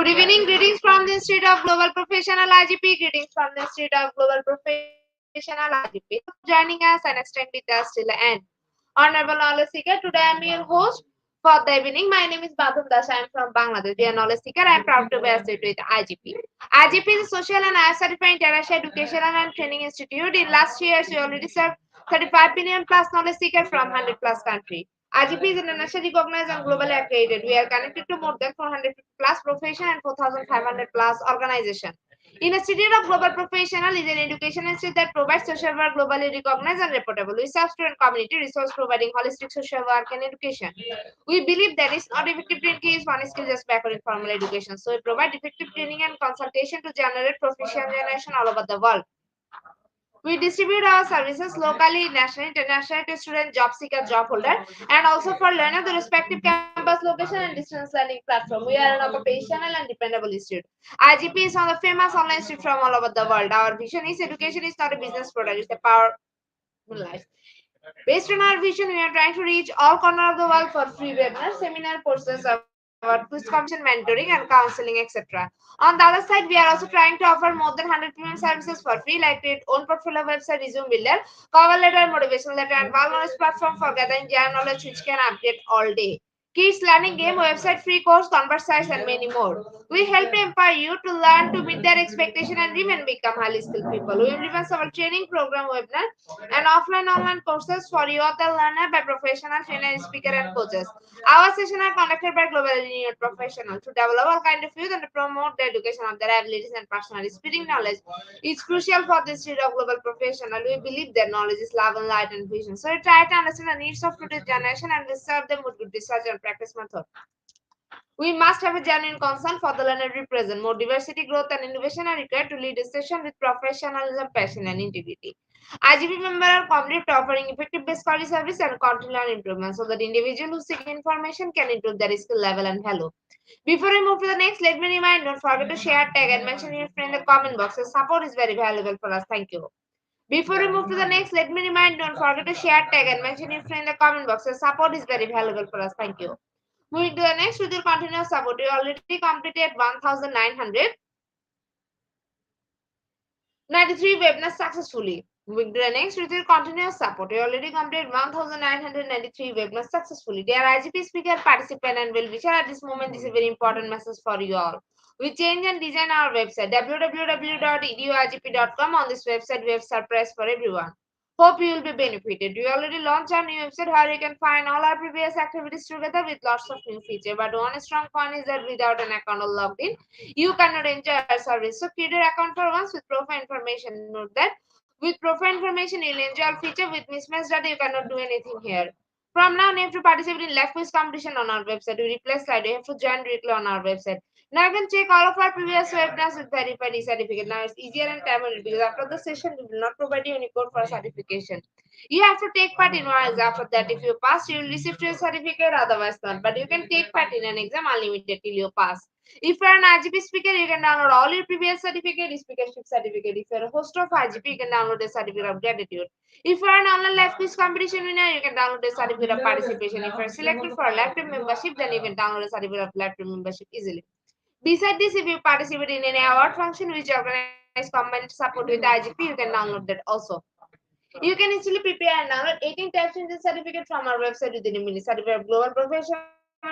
Good evening. Greetings from the Institute of Global Professional IGP. Greetings from the Institute of Global Professional IGP. Joining us and extend with us till the end. Honorable Knowledge Seeker, today I am your host for the evening. My name is Badum Das. I am from Bangladesh. Dear Knowledge Seeker, I am proud to be associated with IGP. IGP is a social and IS certified international educational and training institute. In last years, we already served 35 billion plus knowledge seekers from 100 plus countries. IGP is internationally recognized and globally accredited. We are connected to more than 450 plus profession and 4,500 plus organizations. Institute of Global Professional is an education institute that provides social work globally recognized and reputable. We serve student community resource providing holistic social work and education. We believe that it's not effective training is one skill just backward in formal education. So we provide effective training and consultation to generate proficient generation all over the world. We distribute our services locally, nationally, internationally to student, job seeker, job holder, and also for learner the respective campus location and distance learning platform. We are an occupational and dependable institute. IGP is one of the famous online institute from all over the world. Our vision is education is not a business product; it's a power life. Based on our vision, we are trying to reach all corners of the world for free webinars, seminar courses, our quiz competition, mentoring, and counseling, etc. On the other side, we are also trying to offer more than 100 premium services for free, like create own portfolio website, resume builder, cover letter, motivational letter, and all knowledge platform for gathering general knowledge which can update all day. Kids learning game, website, free course, convert sites, and many more. We help empower you to learn to meet their expectation and even become highly skilled people. We implement our training program, webinar, and offline online courses for you the learner by professional trainer, speaker, and coaches. Our sessions are conducted by globally renowned professionals to develop all kind of youth and to promote the education of their abilities and personality. Spreading knowledge is crucial for the state of global professional. We believe that knowledge is love and light and vision. So we try to understand the needs of today's generation and we serve them with good research and practice method. We must have a genuine concern for the learner represent. More diversity, growth, and innovation are required to lead a session with professionalism, passion, and integrity. IGP members are committed to offering effective best quality service and continual improvement so that individuals who seek information can improve their skill level and value. Before we move to the next, let me remind, don't forget to share, tag, and mention your friend in the comment box. Your support is very valuable for us. Thank you. Before we move to the next, let me remind, don't forget to share, tag, and mention your friend in the comment box. Your support is very valuable for us. Thank you. Moving to the next, with your continuous support, we already completed 1,993 webinars successfully. Moving to the next, with your continuous support, we already completed 1,993 webinars successfully. Dear IGP speaker, participant, and well-wisher, at this moment, this is a very important message for you all. We change and design our website www.eduigp.com. On this website, we have surprise for everyone. Hope you will be benefited. We already launched our new website where you can find all our previous activities together with lots of new features. But one strong point is that without an account or logged in, you cannot enjoy our service. So create your account for once with profile information. Note that with profile information, you'll enjoy our feature. With mismatched data, you cannot do anything here. From now, you have to participate in live quiz competition on our website. We replace slide. You have to join directly on our website. Now you can check all of our previous webinars with verified certificate. Now it's easier and timely because after the session we will not provide you any code for certification. You have to take part in one exam. After that, if you pass, you will receive your certificate, otherwise not. But you can take part in an exam unlimited till you pass. If you are an IGP speaker, you can download all your previous certificate, speakership certificate. If you are a host of IGP, you can download a certificate of gratitude. If you are an online live quiz competition winner, you can download a certificate of participation. If you are selected for a lifetime membership, then you can download a certificate of lifetime membership easily. Besides this, if you participate in any award function which organize combined support with IGP, you can download that also. You can easily prepare and download 18 types in the certificate from our website within a minute. Certificate of Global Professional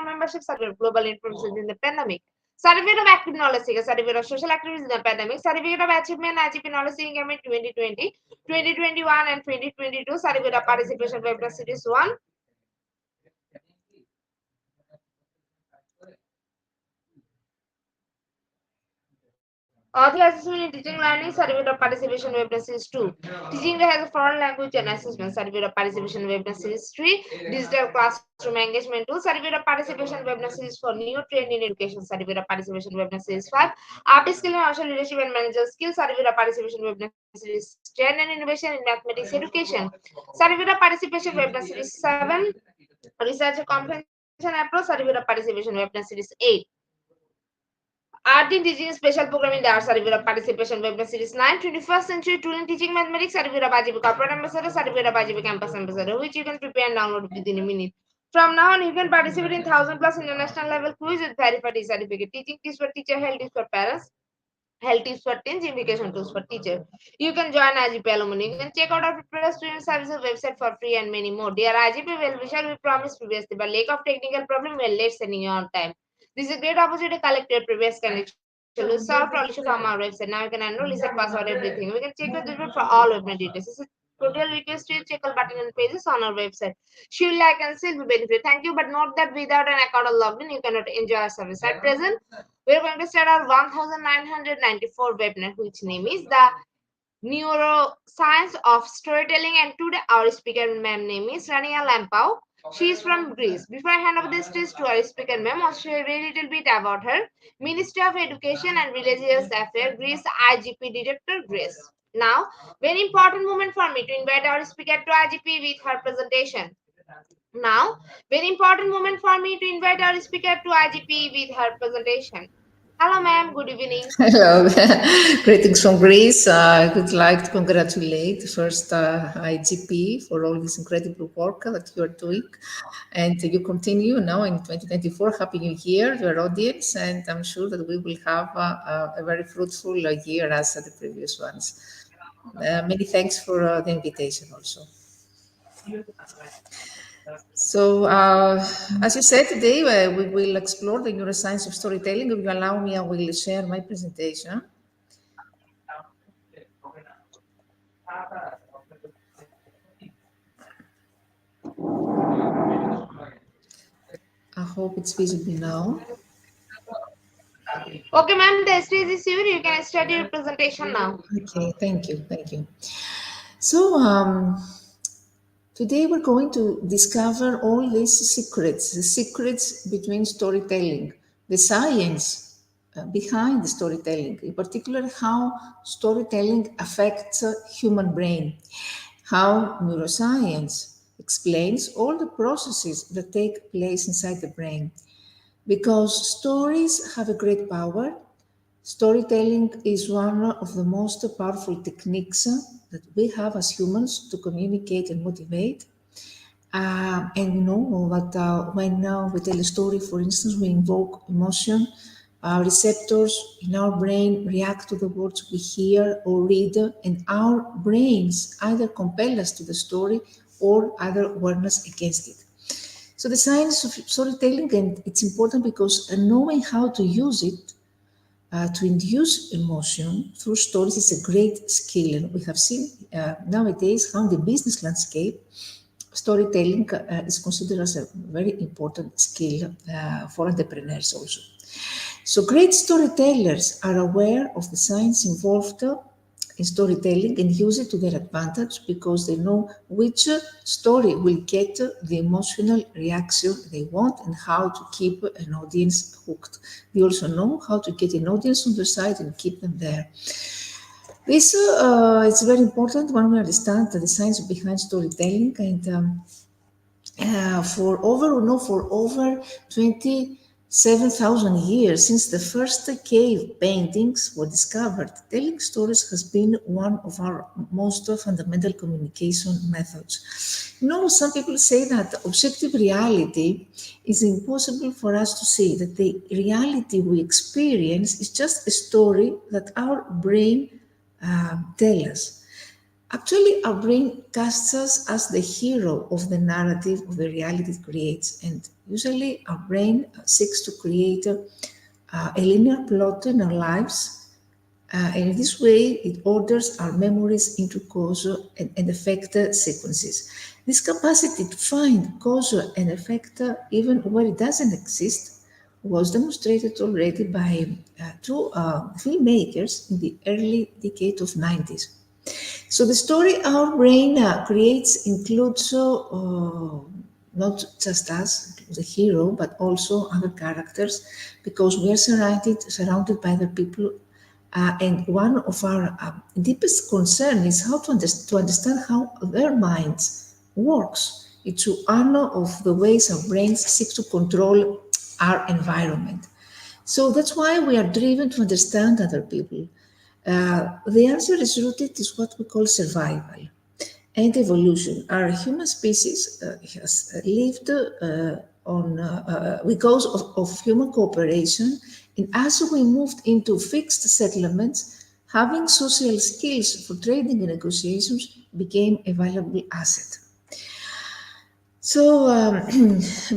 Membership, Certificate of Global Influence in the Pandemic, Certificate of Active Knowledge Seeker, Certificate of Social Activities in the Pandemic, Certificate of Achievement IGP Knowledge Seeking Game in 2020, 2021, and 2022, Certificate of Participation Webinar Series 1. Audio assessment in teaching learning, certificate of participation webinar series 2. Teaching that has a foreign language and assessment, certificate of participation webinar series 3. Digital classroom engagement tool, certificate of participation webinar series for new trained in education, certificate of participation webinar series 5. Art skill and social leadership and managerial skills, certificate of participation webinar series 10. And innovation in mathematics education, certificate of participation webinar series 7. Research comprehension approach, certificate of participation webinar series 8. Art in Teaching Special Program in the Art Certificate of Participation Webinar Series 9, 21st Century Tool in Teaching Mathematics, Certificate of IGP Corporate Ambassador, Certificate of IGP Campus Ambassador, which you can prepare and download within a minute. From now on, you can participate in 1,000 plus international level quiz with verified certificate. Teaching tips for teacher, health tips for parents, health tips for teens, invitation tools for teacher. You can join IGP alumni. You can check out our prepared student services website for free and many more. Dear IGP well-wisher, we promised previously, but lack of technical problem, we are late sending you on time. This is a great opportunity to collect your previous connection. We solved all issue from our website. Now you can enroll, reset password, everything. We can check your details for all website details. This is total request to check all button and pages on our website. Should like and still be benefit. Thank you, but note that without an account or login, you cannot enjoy our service. At present, we're going to start our 1994 webinar, which name is the Neuroscience of Storytelling. And today our speaker ma'am name is Rania Lampau. She is from Greece. Before I hand over the stage to our speaker ma'am, I'll share a little bit about her. Ministry of Education and Religious Affairs, Greece IGP Director, Greece. Now, very important moment for me to invite our speaker to IGP with her presentation. Now, very important moment for me to invite our speaker to IGP with her presentation. Hello, ma'am. Good evening. Hello, greetings from Greece. I would like to congratulate first IGP for all this incredible work that you are doing. And you continue now in 2024. Happy New Year to our audience. And I'm sure that we will have a very fruitful year as the previous ones. Many thanks for the invitation also. So, as you said, today we will explore the neuroscience of storytelling. If you allow me, I will share my presentation. I hope it's visible now. Okay, ma'am, the stage is yours. You can start your presentation now. Okay, thank you, thank you. So, today we're going to discover all these secrets, the secrets between storytelling, the science behind the storytelling, in particular how storytelling affects human brain, how neuroscience explains all the processes that take place inside the brain. Because stories have a great power. Storytelling is one of the most powerful techniques that we have as humans to communicate and motivate. And you know that when we tell a story, for instance, we invoke emotion, receptors in our brain react to the words we hear or read, and our brains either compel us to the story or either warn us against it. So the science of storytelling, and it's important because knowing how to use it to induce emotion through stories is a great skill. And we have seen nowadays how in the business landscape, storytelling is considered as a very important skill for entrepreneurs also. So great storytellers are aware of the science involved in storytelling and use it to their advantage because they know which story will get the emotional reaction they want and how to keep an audience hooked. They also know how to get an audience on their side and keep them there. This is very important when we understand the science behind storytelling, and for over 27,000 years since the first cave paintings were discovered, telling stories has been one of our most fundamental communication methods. You know, some people say that objective reality is impossible for us to see, that the reality we experience is just a story that our brain tells us. Actually, our brain casts us as the hero of the narrative of the reality it creates. And usually, our brain seeks to create a linear plot in our lives. And in this way, it orders our memories into cause and effect sequences. This capacity to find cause and effect, even where it doesn't exist, was demonstrated already by two filmmakers in the early decade of 90s. So the story our brain creates includes not just us, the hero, but also other characters, because we are surrounded by other people. And one of our deepest concern is how to understand how their minds works. It's one of the ways our brains seek to control our environment. So that's why we are driven to understand other people. The answer is rooted in what we call survival. and evolution. Our human species has lived because of human cooperation, and as we moved into fixed settlements, having social skills for trading and negotiations became a valuable asset. So,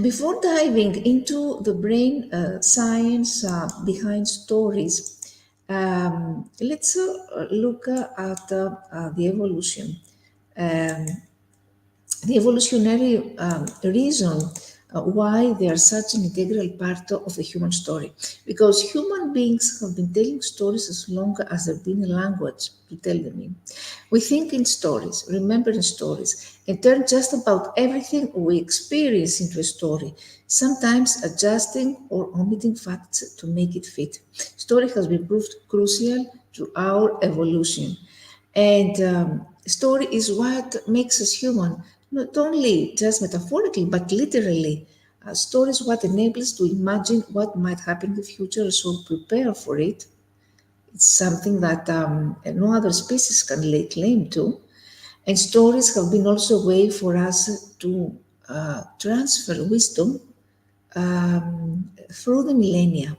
before diving into the brain science behind stories, let's look at the evolution. Um, the evolutionary reason why they are such an integral part of the human story. Because human beings have been telling stories as long as there's been a language to tell them in. We think in stories, remember in stories, and turn just about everything we experience into a story, sometimes adjusting or omitting facts to make it fit. Story has been proved crucial to our evolution. And story is what makes us human, not only just metaphorically, but literally. Story is what enables us to imagine what might happen in the future, so prepare for it. It's something that no other species can lay claim to. And stories have been also a way for us to transfer wisdom through the millennia.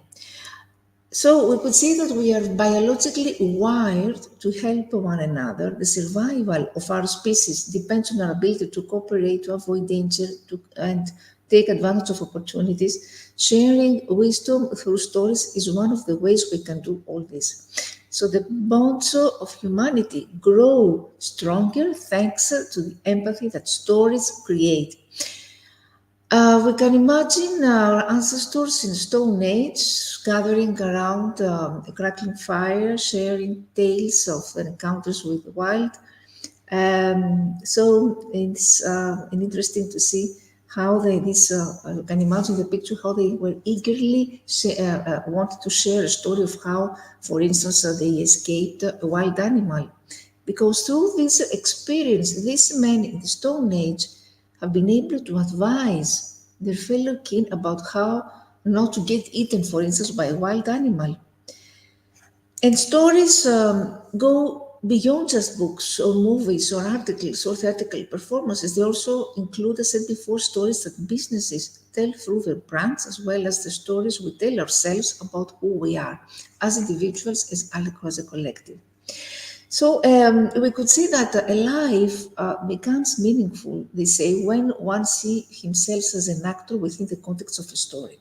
So we could see that we are biologically wired to help one another. The survival of our species depends on our ability to cooperate, to avoid danger, and take advantage of opportunities. Sharing wisdom through stories is one of the ways we can do all this. So the bonds of humanity grow stronger thanks to the empathy that stories create. We can imagine our ancestors in Stone Age gathering around a crackling fire, sharing tales of their encounters with the wild. So it's interesting to see how you can imagine the picture, how they were eagerly wanted to share a story of how, for instance, they escaped a wild animal. Because through this experience, these men in the Stone Age have been able to advise their fellow kin about how not to get eaten, for instance, by a wild animal. And stories go beyond just books or movies or articles or theatrical performances. They also include, as I said before, stories that businesses tell through their brands, as well as the stories we tell ourselves about who we are as individuals, as a collective. So we could see that a life becomes meaningful, they say, when one sees himself as an actor within the context of a story.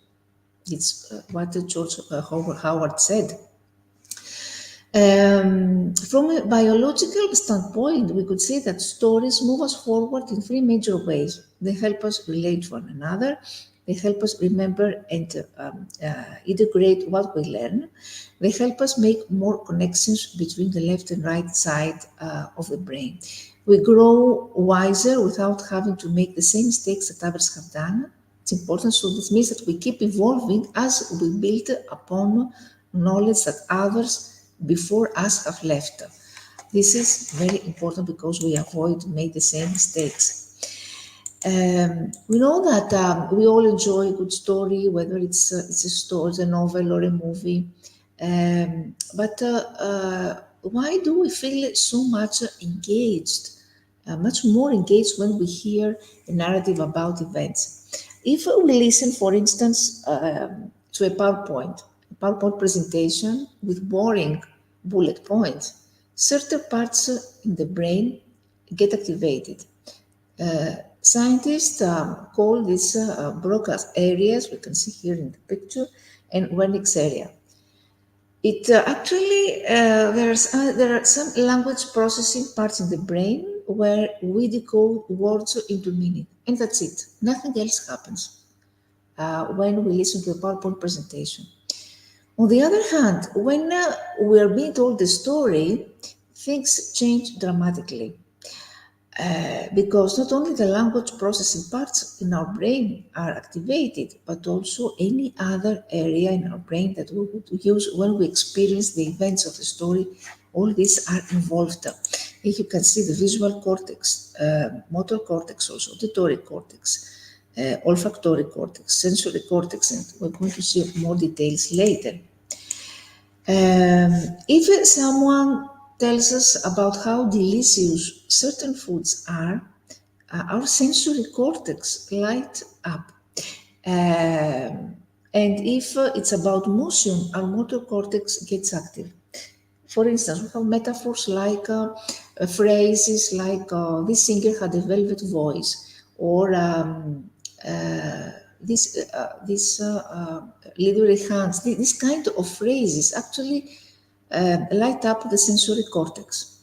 It's what George Howard said. From a biological standpoint, we could say that stories move us forward in three major ways. They help us relate to one another, they help us remember and integrate what we learn, they help us make more connections between the left and right side of the brain. We grow wiser without having to make the same mistakes that others have done. It's important. So this means that we keep evolving as we build upon knowledge that others before us have left. This is very important because we avoid make the same mistakes. We know that we all enjoy a good story, whether it's a story, it's a novel, or a movie. But why do we feel so much engaged, much more engaged when we hear a narrative about events? If we listen, for instance, to a PowerPoint presentation with boring bullet points, certain parts in the brain get activated. Scientists call these broadcast areas, we can see here in the picture, and Wernicke's area. It there are some language processing parts in the brain where we decode words into meaning, and that's it. Nothing else happens when we listen to a PowerPoint presentation. On the other hand, when we are being told the story, things change dramatically. Because not only the language processing parts in our brain are activated, but also any other area in our brain that we would use when we experience the events of the story, all these are involved. If you can see the visual cortex, motor cortex also, auditory cortex, olfactory cortex, sensory cortex, and we're going to see more details later. If someone tells us about how delicious certain foods are, our sensory cortex light up. Um, and if it's about motion, our motor cortex gets active. For instance, we have metaphors like phrases like this singer had a velvet voice, or this literary hands. This kind of phrases actually light up the sensory cortex.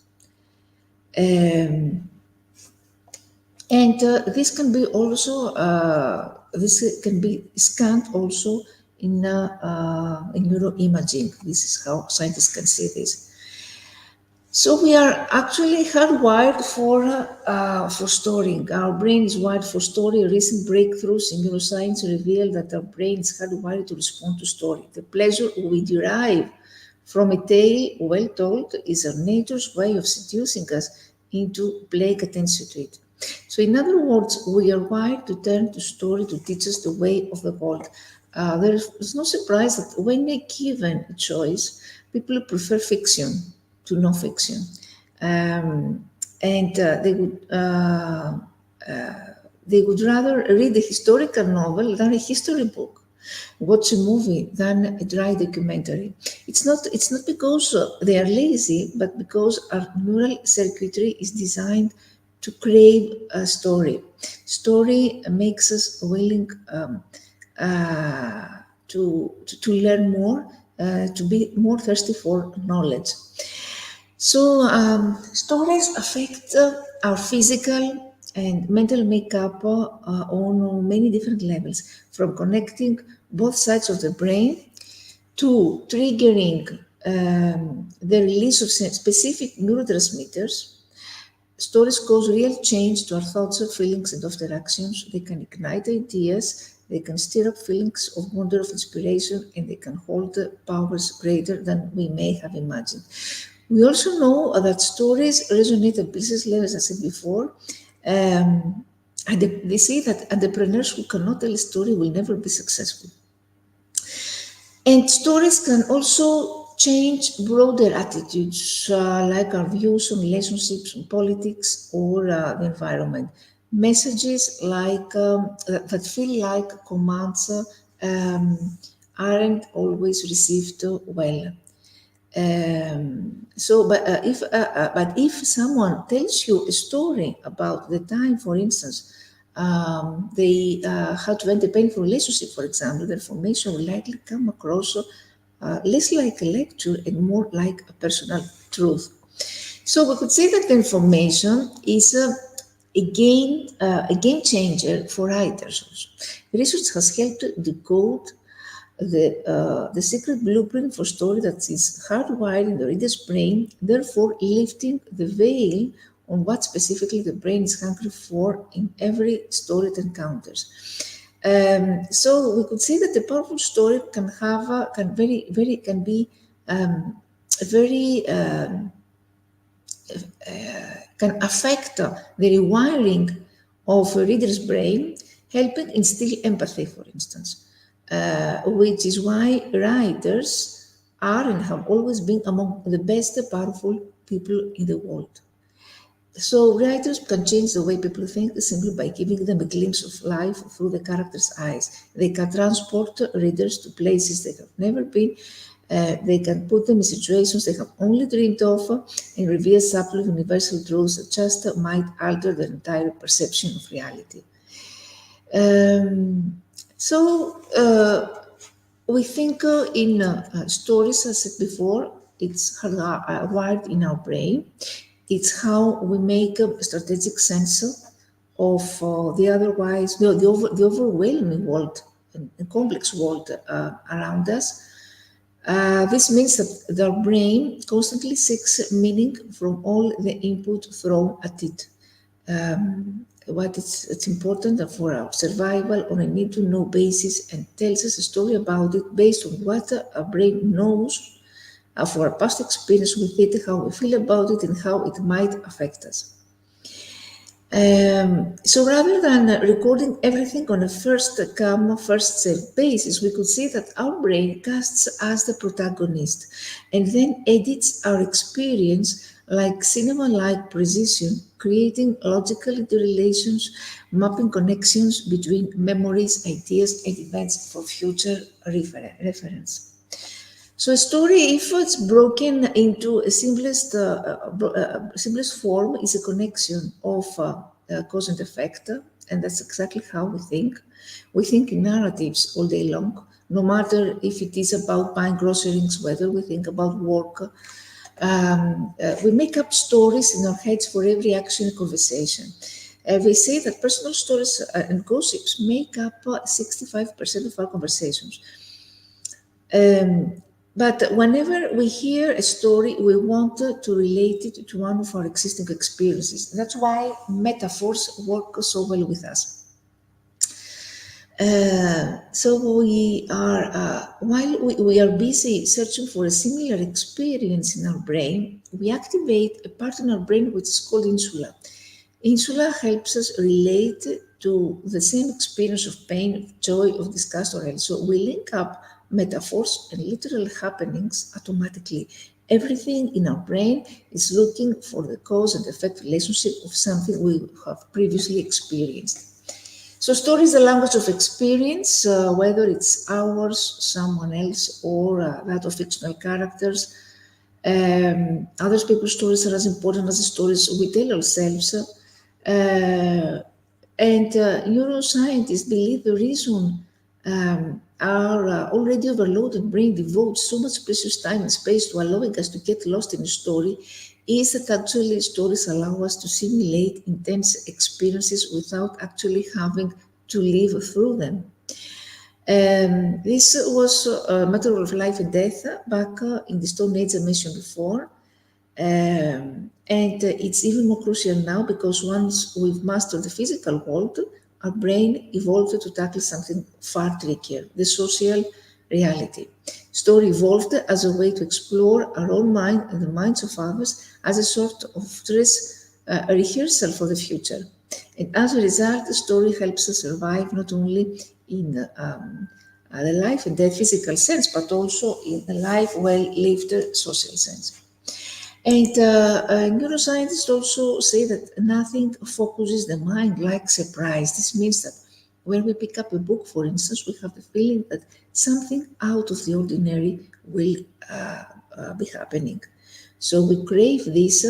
Um, and this can be also this can be scanned also in neuroimaging. This is how scientists can see this. So we are actually hardwired for storing. Our brain is wired for story. Recent breakthroughs in neuroscience reveal that our brain is hardwired to respond to story. The pleasure we derive from a tale well told is our nature's way of seducing us into paying attention to it. So, in other words, we are wired to turn to story to teach us the way of the world. There is no surprise that when they given a choice, people prefer fiction to non-fiction, and they would rather read a historical novel than a history book, watch a movie than a dry documentary. It's not because they are lazy, but because our neural circuitry is designed to crave a story. Story makes us willing uh, to learn more, to be more thirsty for knowledge. So, stories affect our physical and mental makeup on many different levels, from connecting both sides of the brain to triggering the release of specific neurotransmitters. Stories cause real change to our thoughts, feelings, and after actions. They can ignite ideas, they can stir up feelings of wonder, of inspiration, and they can hold powers greater than we may have imagined. We also know that stories resonate at business level, as I said before. And they say that entrepreneurs who cannot tell a story will never be successful. And stories can also change broader attitudes, like our views on relationships, on politics, or the environment. Messages like that feel like commands aren't always received well. But if someone tells you a story about the time, for instance, they had to end a painful relationship, for example, the information will likely come across less like a lecture and more like a personal truth. So we could say that the information is a game changer for writers. Also. Research has helped decode the secret blueprint for story that is hardwired in the reader's brain, therefore lifting the veil on what specifically the brain is hungry for in every story it encounters. So we could say that a powerful story can have can be very can affect the rewiring of a reader's brain, helping instill empathy, for instance, which is why writers are and have always been among the best powerful people in the world. So writers can change the way people think simply by giving them a glimpse of life through the characters' eyes. They can transport readers to places they have never been. They can put them in situations they have only dreamed of and reveal subtle universal truths that just might alter their entire perception of reality. Um, so we think in stories, as I said before, it's wired in our brain. It's how we make a strategic sense of the overwhelming world and complex world around us. This means that the brain constantly seeks meaning from all the input thrown at it. What it's important for our survival on a need to know basis and tells us a story about it based on what our brain knows of our past experience with it, how we feel about it, and how it might affect us. So rather than recording everything on a first come, first served basis, we could say that our brain casts as the protagonist and then edits our experience like cinema like precision, creating logical interrelations, mapping connections between memories, ideas, and events for future reference. So a story, if it's broken into a simplest form, is a connection of cause and effect, and that's exactly how we think. We think in narratives all day long, no matter if it is about buying groceries, whether we think about work. We make up stories in our heads for every action and conversation. We say that personal stories and gossips make up 65% of our conversations. Um, but whenever we hear a story, we want to relate it to one of our existing experiences. That's why metaphors work so well with us. So while we are busy searching for a similar experience in our brain, we activate a part in our brain which is called insula. Insula helps us relate to the same experience of pain, of joy, of disgust, or else. So we link up metaphors and literal happenings automatically. Everything in our brain is looking for the cause and effect relationship of something we have previously experienced. So story is the language of experience, whether it's ours, someone else, or that of fictional characters. Other people's stories are as important as the stories we tell ourselves. And neuroscientists believe the reason our already overloaded brain devotes so much precious time and space to allowing us to get lost in a story is that actually stories allow us to simulate intense experiences without actually having to live through them. This was a matter of life and death back in the Stone Age I mentioned before. And it's even more crucial now because once we've mastered the physical world, our brain evolved to tackle something far trickier, the social reality. Story evolved as a way to explore our own mind and the minds of others as a sort of dress rehearsal for the future. And as a result, the story helps us survive not only in the life and death physical sense, but also in the life well lived social sense. And neuroscientists also say that nothing focuses the mind like surprise. This means that when we pick up a book, for instance, we have the feeling that something out of the ordinary will be happening. So we crave this.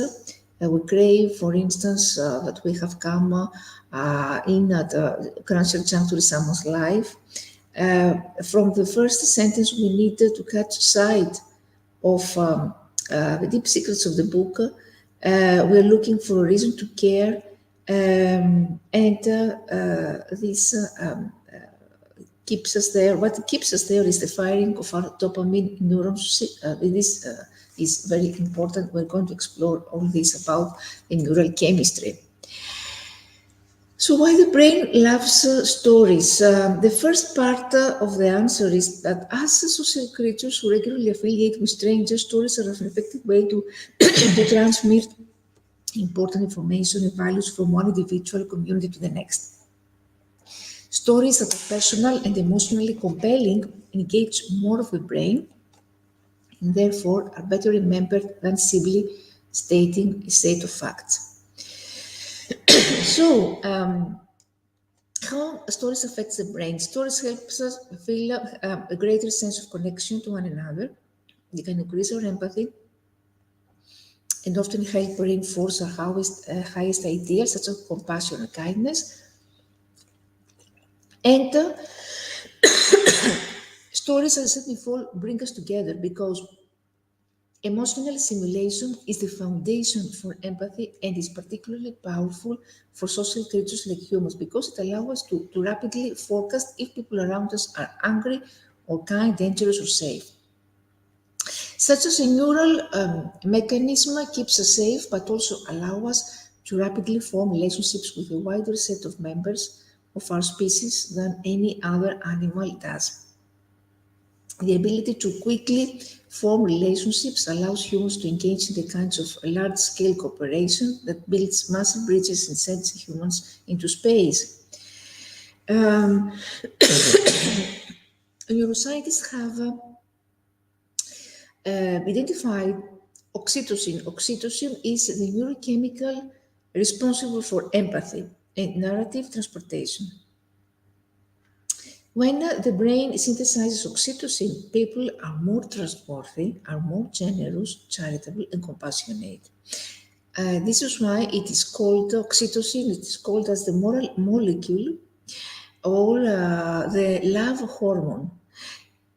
We crave, for instance, that we have come in at a crucial juncture in someone's life. From the first sentence, we need to catch sight of the deep secrets of the book. We're looking for a reason to care, and this keeps us there. What keeps us there is the firing of our dopamine neurons. This is very important. We're going to explore all this about the neural chemistry. So why the brain loves stories? The first part of the answer is that as social creatures who regularly affiliate with strangers, stories are an effective way to, to transmit important information and values from one individual community to the next. Stories that are personal and emotionally compelling engage more of the brain and therefore are better remembered than simply stating a set of facts. So, how stories affect the brain? Stories helps us feel a greater sense of connection to one another. They can increase our empathy and often help reinforce our highest ideals, such as compassion and kindness. And stories, as I said before, bring us together because emotional simulation is the foundation for empathy and is particularly powerful for social creatures like humans because it allows us to rapidly forecast if people around us are angry or kind, dangerous, or safe. Such as a neural mechanism keeps us safe but also allow us to rapidly form relationships with a wider set of members of our species than any other animal does. The ability to quickly form relationships allows humans to engage in the kinds of large-scale cooperation that builds massive bridges and sends humans into space. Um, Neuroscientists have identified oxytocin. Oxytocin is the neurochemical responsible for empathy and narrative transportation. When the brain synthesizes oxytocin, people are more trustworthy, are more generous, charitable, and compassionate. This is why it is called oxytocin. It is called as the moral molecule or the love hormone.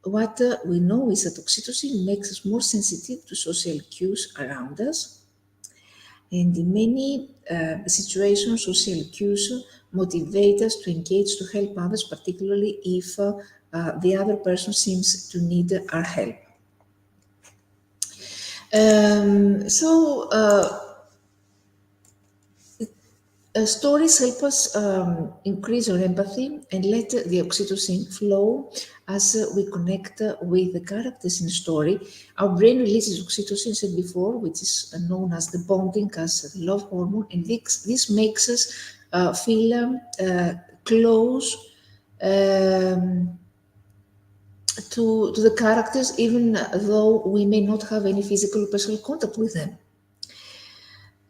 What we know is that oxytocin makes us more sensitive to social cues around us. And in many situations, social cues motivate us to engage to help others, particularly if the other person seems to need our help. So, stories help us increase our empathy and let the oxytocin flow as we connect with the characters in the story. Our brain releases oxytocin, said before, which is known as the bonding, as the love hormone, and this makes us feel close to the characters, even though we may not have any physical or personal contact with them.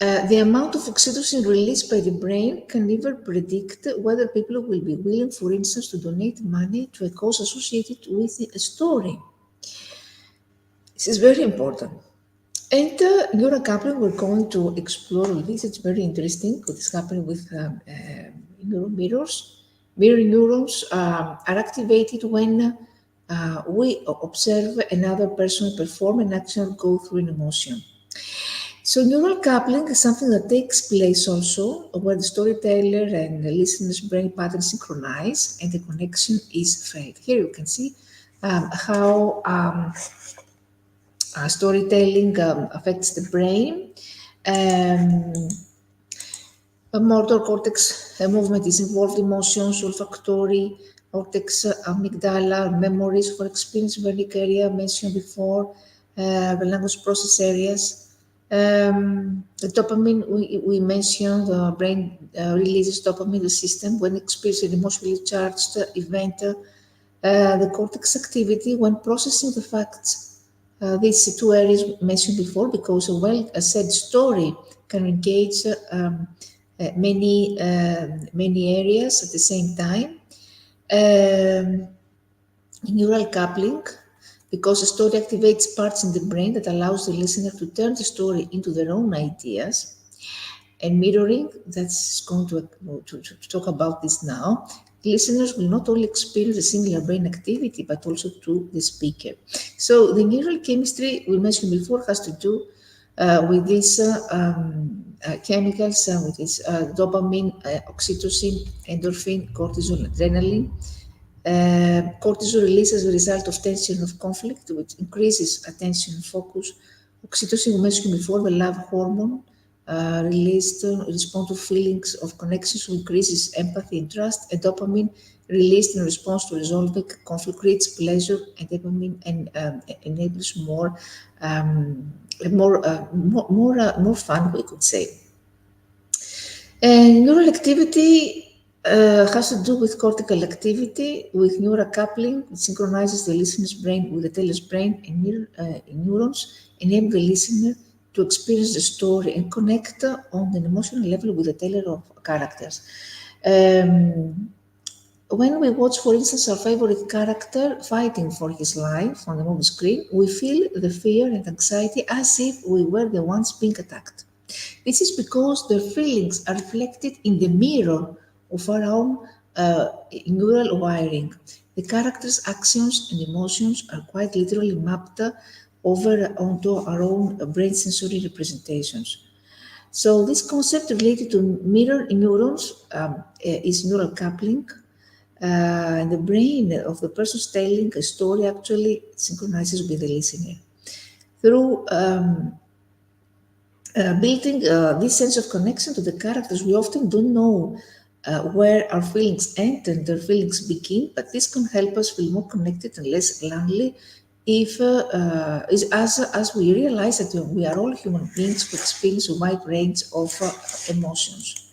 The amount of oxytocin released by the brain can never predict whether people will be willing, for instance, to donate money to a cause associated with a story. This is very important. And neurocoupling, we're going to explore all this. It's very interesting what is happening with neural mirrors. Mirror neurons are activated when we observe another person perform an action or go through an emotion. So neural coupling is something that takes place also where the storyteller and the listener's brain patterns synchronize and the connection is felt. Here you can see how storytelling affects the brain. Um, a motor cortex movement is involved, emotions, olfactory cortex, amygdala, memories for experience, Wernicke area mentioned before, the language process areas. The dopamine, we mentioned, the brain releases dopamine, the system, when experiencing an emotionally charged event. The cortex activity when processing the facts. These two areas mentioned before, because a well-said story can engage many areas at the same time. Neural coupling, because the story activates parts in the brain that allows the listener to turn the story into their own ideas. And mirroring, that's going to talk about this now. Listeners will not only experience a similar brain activity, but also to the speaker. So the neural chemistry we mentioned before has to do with these chemicals, with this dopamine, oxytocin, endorphin, cortisol, adrenaline. Cortisol released as a result of tension of conflict, which increases attention and focus. Oxytocin, we mentioned before, the love hormone, released respond to feelings of connection, so increases empathy and trust. And dopamine, released in response to resolving conflict, creates pleasure, and dopamine enables more fun, we could say. And neural activity has to do with cortical activity, with neural coupling. It synchronizes the listener's brain with the teller's brain, and neurons enable the listener to experience the story and connect on an emotional level with the teller of characters. When we watch, for instance, our favorite character fighting for his life on the movie screen, we feel the fear and anxiety as if we were the ones being attacked. This is because their feelings are reflected in the mirror of our own neural wiring. The character's actions and emotions are quite literally mapped over onto our own brain sensory representations. So this concept related to mirror neurons is neural coupling. And the brain of the person telling a story actually synchronizes with the listener. Through building this sense of connection to the characters, we often don't know where our feelings end and their feelings begin, but this can help us feel more connected and less lonely if as we realize that we are all human beings who experience a wide range of emotions.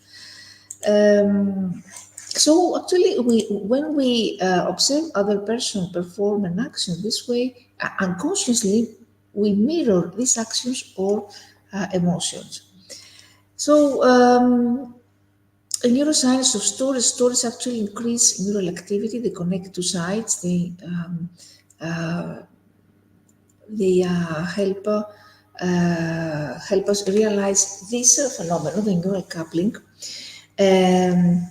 So actually, when we observe other person perform an action this way, unconsciously we mirror these actions or emotions. So in neuroscience of stories, stories actually increase neural activity. They connect two sides. They help us realize this phenomenon, the neural coupling. Um,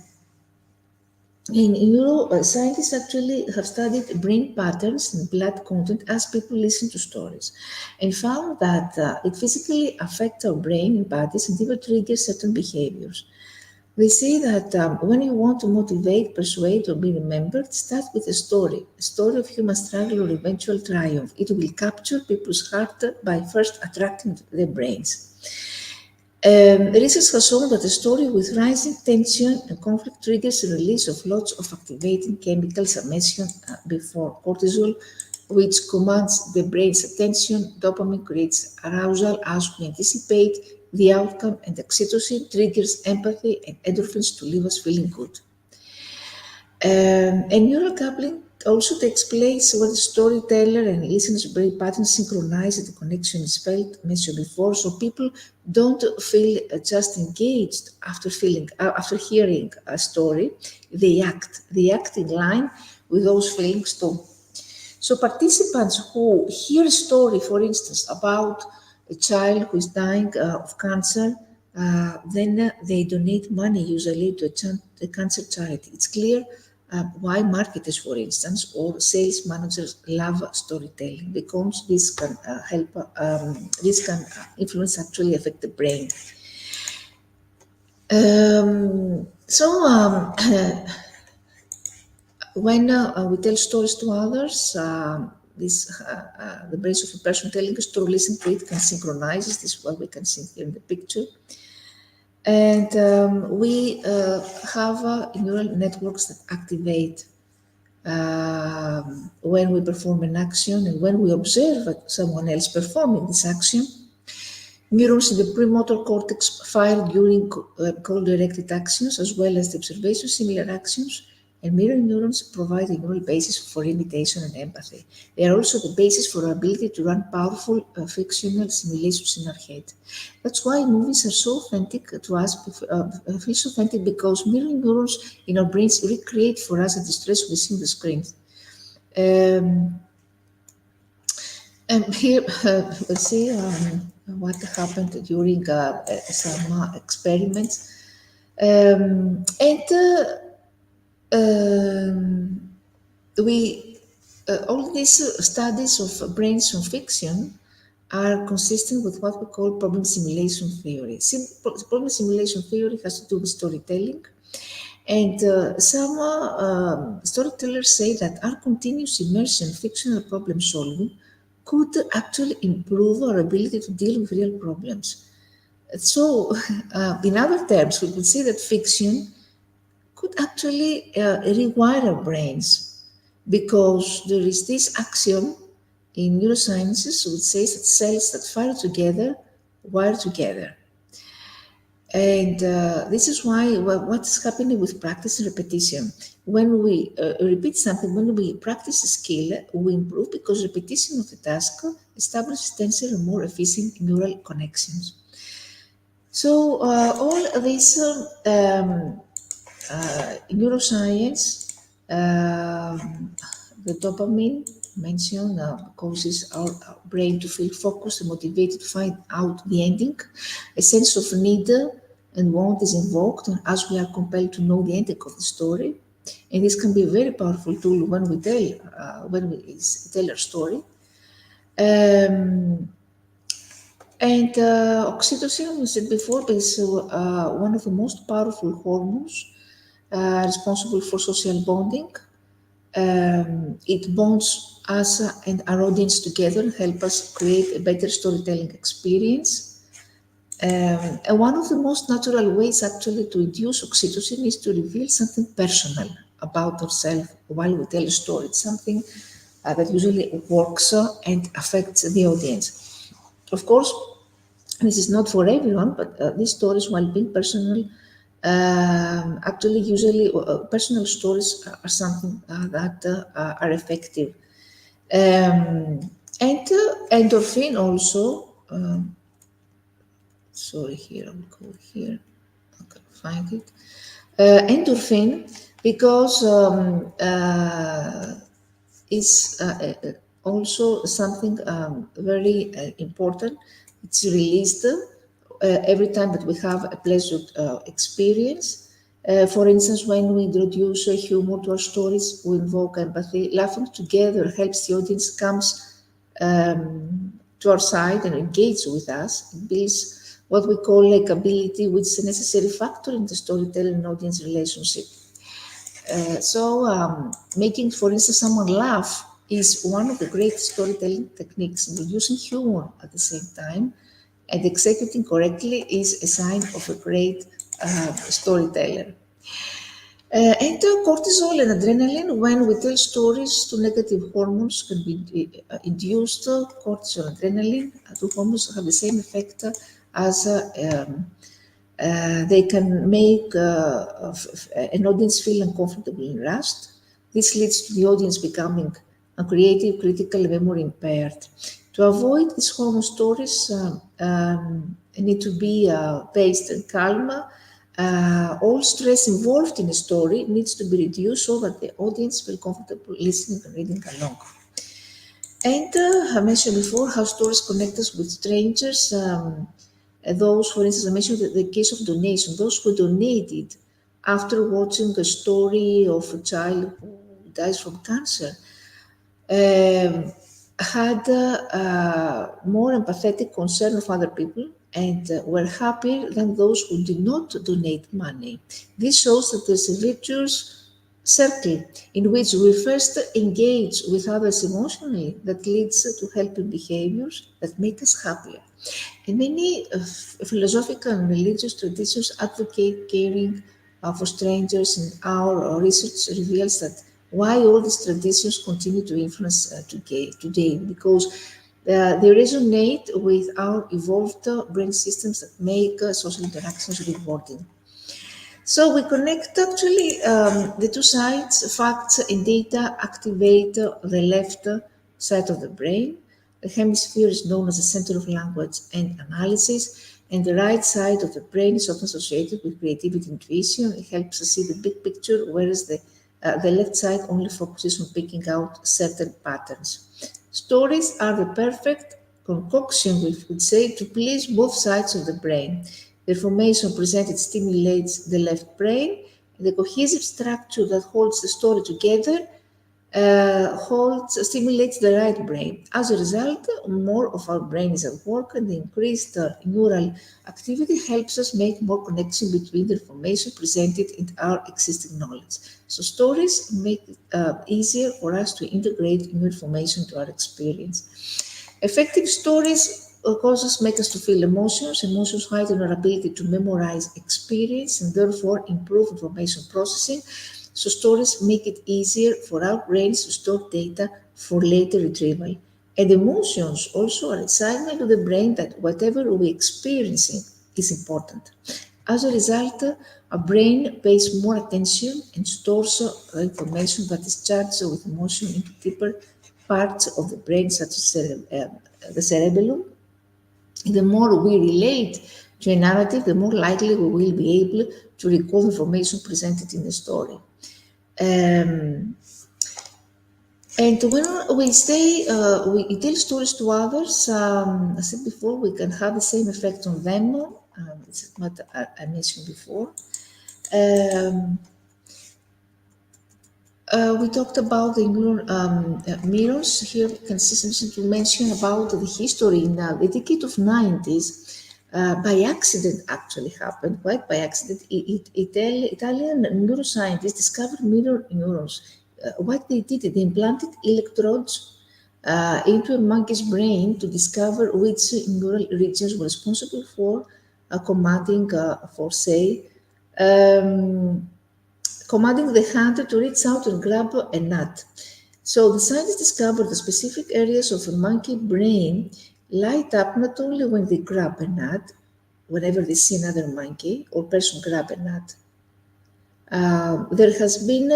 In neuro, scientists actually have studied brain patterns and blood content as people listen to stories and found that it physically affects our brain and bodies and even triggers certain behaviors. They say that when you want to motivate, persuade, or be remembered, start with a story of human struggle or eventual triumph. It will capture people's heart by first attracting their brains. Research has shown that a story with rising tension and conflict triggers the release of lots of activating chemicals I mentioned before. Cortisol, which commands the brain's attention, dopamine creates arousal as we anticipate the outcome, and oxytocin triggers empathy and endorphins to leave us feeling good. And neural coupling also takes place when the storyteller and listener's brain patterns synchronize and the connection is felt, mentioned before, so people don't feel just engaged after hearing a story. They act in line with those feelings too. So participants who hear a story, for instance, about a child who is dying of cancer, then they donate money usually to a cancer charity. It's clear why marketers, for instance, or sales managers love storytelling because this can this can influence actually affect the brain. So when we tell stories to others, the brains of a person telling a story, listen to it, can synchronize. This is what we can see here in the picture. And we have neural networks that activate when we perform an action and when we observe someone else performing this action. Neurons in the premotor cortex fire during goal-directed actions as well as the observation of similar actions, and mirror neurons provide a neural basis for imitation and empathy. They are also the basis for our ability to run powerful fictional simulations in our head. That's why movies are so authentic to us, feel so authentic because mirror neurons in our brains recreate for us the distress we see on the screen. Um, and here, let's see what happened during some experiments. And we all these studies of brains from fiction are consistent with what we call problem simulation theory. Problem simulation theory has to do with storytelling, and some storytellers say that our continuous immersion in fictional problem solving could actually improve our ability to deal with real problems. So, in other terms, we could say that fiction could actually rewire our brains because there is this axiom in neurosciences which says that cells that fire together wire together. And this is why what's happening with practice and repetition. When we repeat something, when we practice a skill, we improve because repetition of the task establishes denser and more efficient neural connections. So all this neuroscience, the dopamine mentioned causes our brain to feel focused and motivated to find out the ending. A sense of need and want is invoked as we are compelled to know the ending of the story. And this can be a very powerful tool when we tell our story. Um, and oxytocin, we said before, is one of the most powerful hormones responsible for social bonding. It bonds us and our audience together and help us create a better storytelling experience. And one of the most natural ways actually to induce oxytocin is to reveal something personal about ourselves while we tell a story. It's something that usually works and affects the audience. Of course, this is not for everyone, but these stories, while being personal, actually usually personal stories are something that are effective. And endorphin also. Sorry, here I will go here. Okay, find it. Endorphin, because is also something very important. It's released every time that we have a pleasant experience. For instance, when we introduce humor to our stories, we invoke empathy. Laughing together helps the audience comes to our side and engage with us. It builds what we call likability, which is a necessary factor in the storytelling and audience relationship. Making, for instance, someone laugh is one of the great storytelling techniques. Introducing humor at the same time and executing correctly is a sign of a great storyteller. And cortisol and adrenaline, when we tell stories, two negative hormones can be induced. Cortisol and adrenaline, two hormones have the same effect as they can make an audience feel uncomfortable and rushed. This leads to the audience becoming uncreative, critical, memory impaired. To avoid these hormone stories, need to be paced and calm. All stress involved in a story needs to be reduced so that the audience feel comfortable listening and reading along. And I mentioned before how stories connect us with strangers. Those, for instance, I mentioned the case of donation, those who donated after watching a story of a child who dies from cancer um, had more empathetic concern of other people and were happier than those who did not donate money. This shows that there's a virtuous circle in which we first engage with others emotionally that leads to helping behaviors that make us happier. And many philosophical and religious traditions advocate caring for strangers, and our research reveals that why all these traditions continue to influence today, because they resonate with our evolved brain systems that make social interactions rewarding. So we connect actually the two sides, facts and data, activate the left side of the brain. The hemisphere is known as the center of language and analysis, and the right side of the brain is often associated with creativity and intuition. It helps us see the big picture, whereas the left side only focuses on picking out certain patterns. Stories are the perfect concoction, we would say, to please both sides of the brain. The information presented stimulates the left brain. The cohesive structure that holds the story together stimulates the right brain. As a result, more of our brain is at work, and the increased neural activity helps us make more connection between the information presented and our existing knowledge. So stories make it easier for us to integrate new information to our experience. Effective stories causes make us to feel emotions. Emotions heighten our ability to memorize experience and therefore improve information processing. So stories make it easier for our brains to store data for later retrieval. And emotions also are a signal to the brain that whatever we're experiencing is important. As a result, our brain pays more attention and stores information that is charged with emotion into deeper parts of the brain, such as the cerebellum. The more we relate to a narrative, the more likely we will be able to recall information presented in the story. Um, and when we tell stories to others, I said before, we can have the same effect on them. This is what I mentioned before. Um, we talked about the mirrors. Here we can see something to mention about the history in the decade of 90s. By accident, actually happened, quite by accident. Italian neuroscientists discovered mirror neurons. What they did, they implanted electrodes into a monkey's brain to discover which neural regions were responsible for commanding, for say, um, commanding the hunter to reach out and grab a nut. So the scientists discovered the specific areas of a monkey brain light up not only when they grab a nut, whenever they see another monkey or person grab a nut. There has been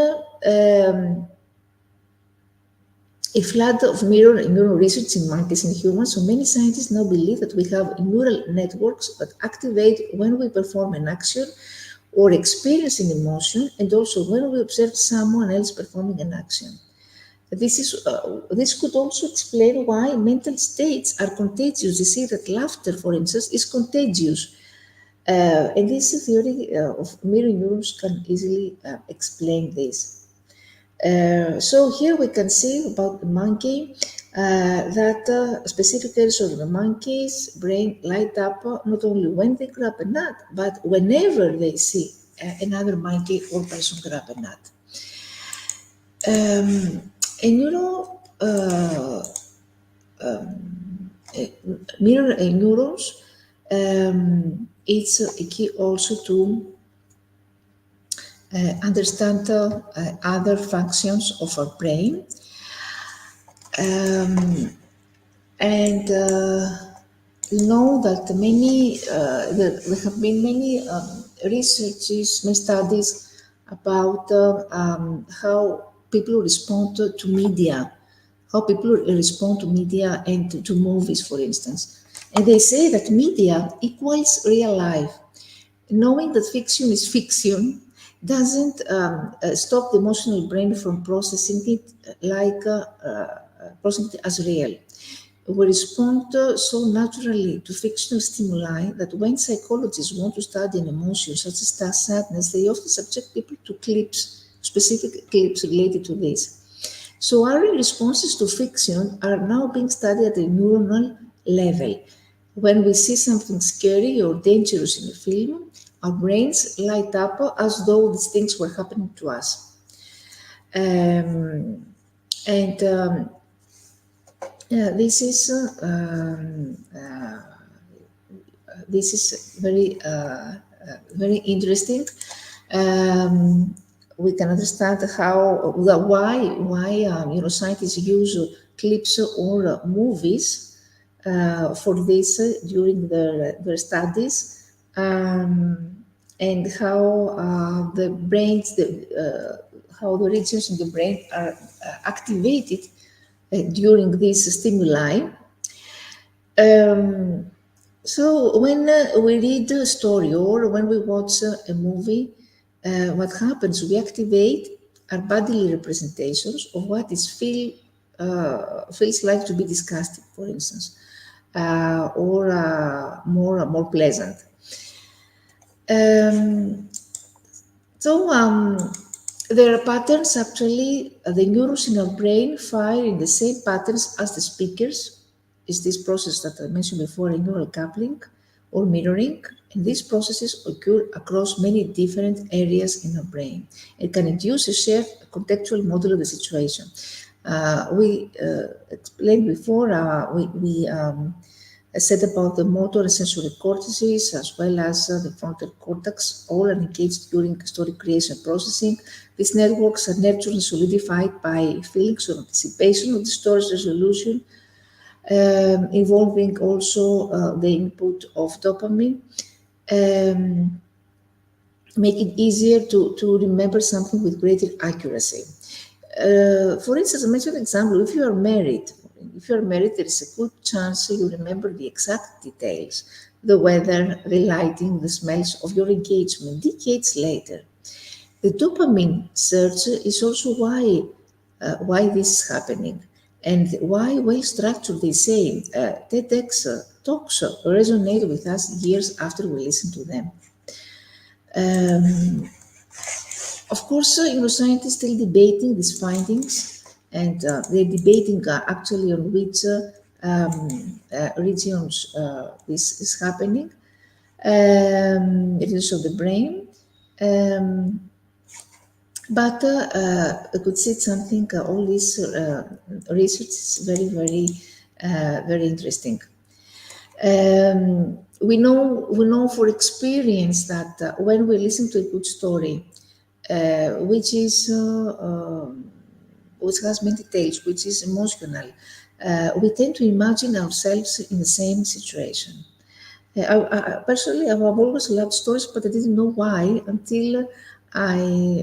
a flood of neural research in monkeys and humans, so many scientists now believe that we have neural networks that activate when we perform an action or experience an emotion, and also when we observe someone else performing an action. This could also explain why mental states are contagious. You see that laughter, for instance, is contagious. And this theory of mirror neurons can easily explain this. So here we can see about the monkey that specific areas of the monkey's brain light up not only when they grab a nut, but whenever they see another monkey or person grab a nut. A neuro, mirror neurons, it's a key also to understand other functions of our brain. And know that there have been many researches, many studies about how people respond to media, how people respond to media and to movies, for instance. And they say that media equals real life. Knowing that fiction is fiction doesn't stop the emotional brain from processing it processing it as real. We respond so naturally to fictional stimuli that when psychologists want to study an emotion such as sadness, they often subject people to clips, specific clips related to this. So our responses to fiction are now being studied at a neuronal level. When we see something scary or dangerous in a film, our brains light up as though these things were happening to us. And yeah, this is very interesting. We can understand why neuroscientists use clips or movies for this during their studies, and how how the regions in the brain are activated during these stimuli. Um, so when we read a story or when we watch a movie, what happens? We activate our bodily representations of what feels like to be disgusting, for instance, or more pleasant. Um, so there are patterns actually. The neurons in our brain fire in the same patterns as the speakers. Is this process that I mentioned before, a neural coupling or mirroring? And these processes occur across many different areas in our brain. It can induce a shared contextual model of the situation. We explained before, we said about the motor and sensory cortices, as well as the frontal cortex, all are engaged during story creation processing. These networks are nurtured and solidified by feelings of anticipation of the story's resolution, involving also the input of dopamine, um, make it easier to remember something with greater accuracy. For instance, I mentioned an example. If you are married, there is a good chance you remember the exact details, the weather, the lighting, the smells of your engagement decades later. The dopamine surge is also why this is happening, and why well-structured, they say, TEDx talks resonate with us years after we listen to them. Um, of course, neuroscientists still debating these findings, and they're debating actually on which regions this is happening, regions of the brain. But I could say something. All this research is very, very interesting. We know for experience that when we listen to a good story, which is which has many details, which is emotional, we tend to imagine ourselves in the same situation. Personally, I've always loved stories, but I didn't know why until I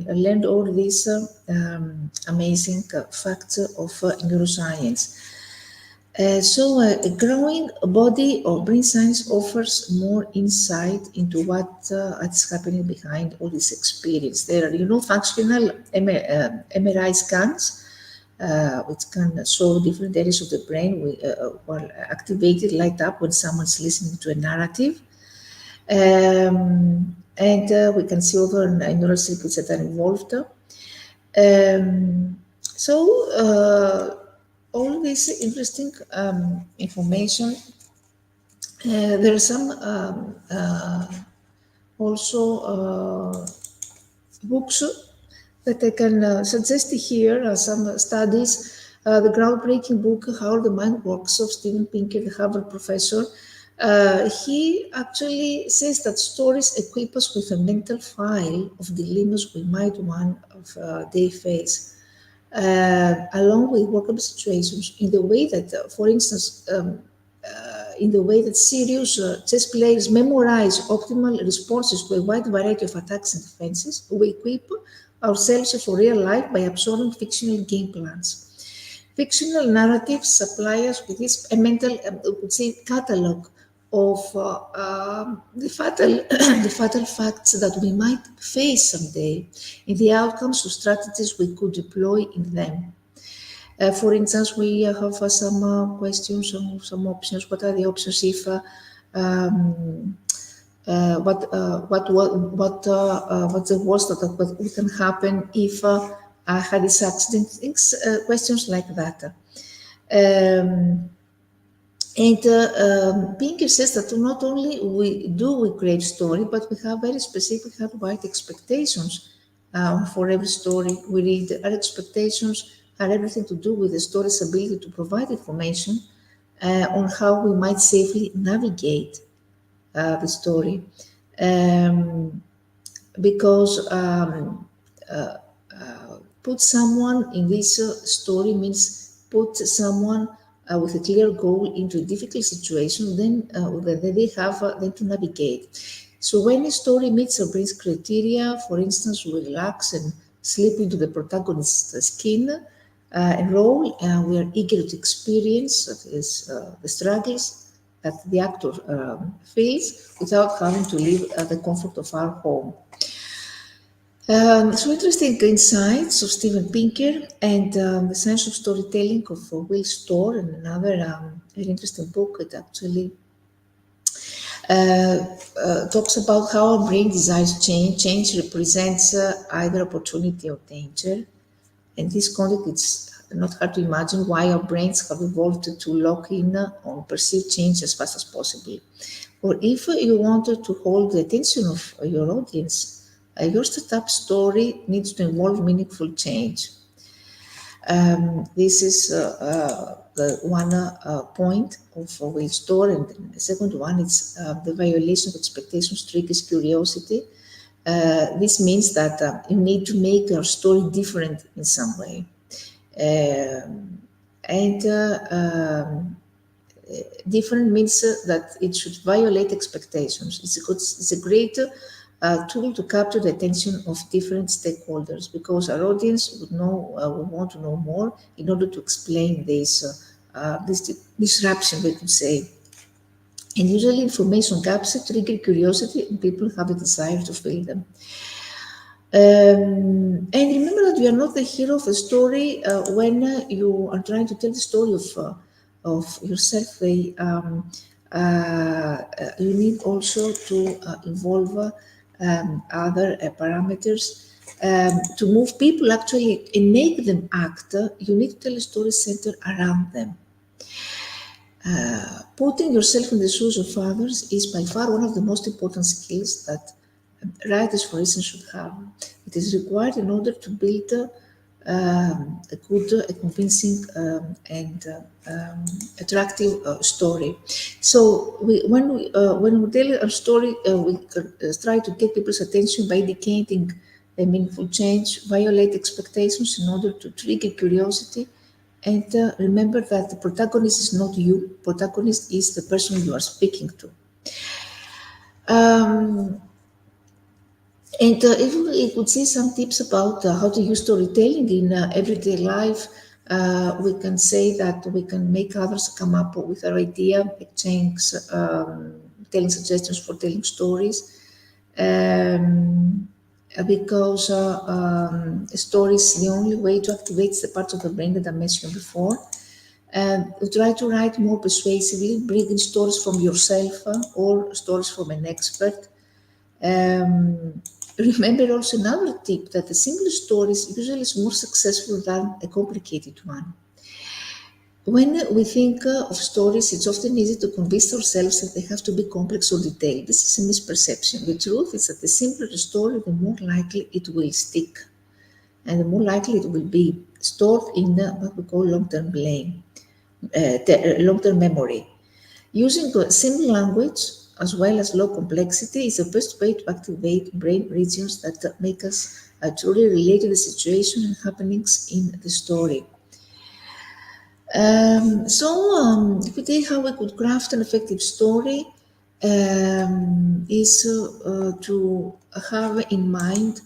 learned all these amazing facts of neuroscience. A growing body of brain science offers more insight into what is happening behind all this experience. There are, functional MRI scans, which can show different areas of the brain while activated, light up when someone's listening to a narrative. And we can see other neural circuits that are involved. All this interesting information. There are some also books that I can suggest here, some studies. The groundbreaking book, How the Mind Works, of Steven Pinker, the Harvard professor. He actually says that stories equip us with a mental file of dilemmas we might one of day face, along with workable situations, in the way that, for instance, in the way that serious chess players memorize optimal responses to a wide variety of attacks and defenses, we equip ourselves for real life by absorbing fictional game plans. Fictional narratives supply us with this a mental, would say, catalog of the fatal, the fatal facts that we might face someday, and the outcomes or strategies we could deploy in them. For instance, we have some questions, some options. What are the options if what's the worst that can happen if I had this accident? Things, questions like that. Um, and Pinker says that not only we create story, but we have very specific, have right expectations for every story we read. Our expectations have everything to do with the story's ability to provide information on how we might safely navigate the story. Um, because put someone in this story means put someone with a clear goal into a difficult situation, then they have then to navigate. So when a story meets our brain's criteria, for instance, we relax and slip into the protagonist's skin and role, we are eager to experience the struggles that the actor feels without having to leave the comfort of our home. Interesting insights of Steven Pinker and the science of storytelling of Will Storr, and another very interesting book that actually talks about how our brain desires change. Change represents either opportunity or danger. In this context, it's not hard to imagine why our brains have evolved to lock in on perceived change as fast as possible. Or if you wanted to hold the attention of your audience, your startup story needs to involve meaningful change. This is the one point of Will Store, and the second one is the violation of expectations triggers curiosity. This means that you need to make your story different in some way. And Different means that it should violate expectations. It's a great tool to capture the attention of different stakeholders, because our audience would want to know more in order to explain this disruption, we could say. And usually information gaps trigger curiosity and people have a desire to fill them. And remember that you are not the hero of a story when you are trying to tell the story of yourself. You need also to involve other parameters to move people actually and make them act. You need to tell a story centered around them. Putting yourself in the shoes of others is by far one of the most important skills that writers, for instance, should have. It is required in order to build a good, a convincing, and attractive story. So when we tell a story, we try to get people's attention by indicating a meaningful change, violate expectations in order to trigger curiosity, and remember that the protagonist is not you. Protagonist is the person you are speaking to. Um, And if we could see some tips about how to use storytelling in everyday life, we can say that we can make others come up with our idea, exchange telling suggestions for telling stories, because a story is the only way to activate the parts of the brain that I mentioned before. Try to write more persuasively, bring in stories from yourself or stories from an expert. um, Remember also another tip that a simple story is usually more successful than a complicated one. When we think of stories, it's often easy to convince ourselves that they have to be complex or detailed. This is a misperception. The truth is that the simpler the story, the more likely it will stick, and the more likely it will be stored in what we call long-term memory. Using a simple language as well as low complexity is the best way to activate brain regions that make us truly relate to the situation and happenings in the story. If we take how we could craft an effective story, is to have in mind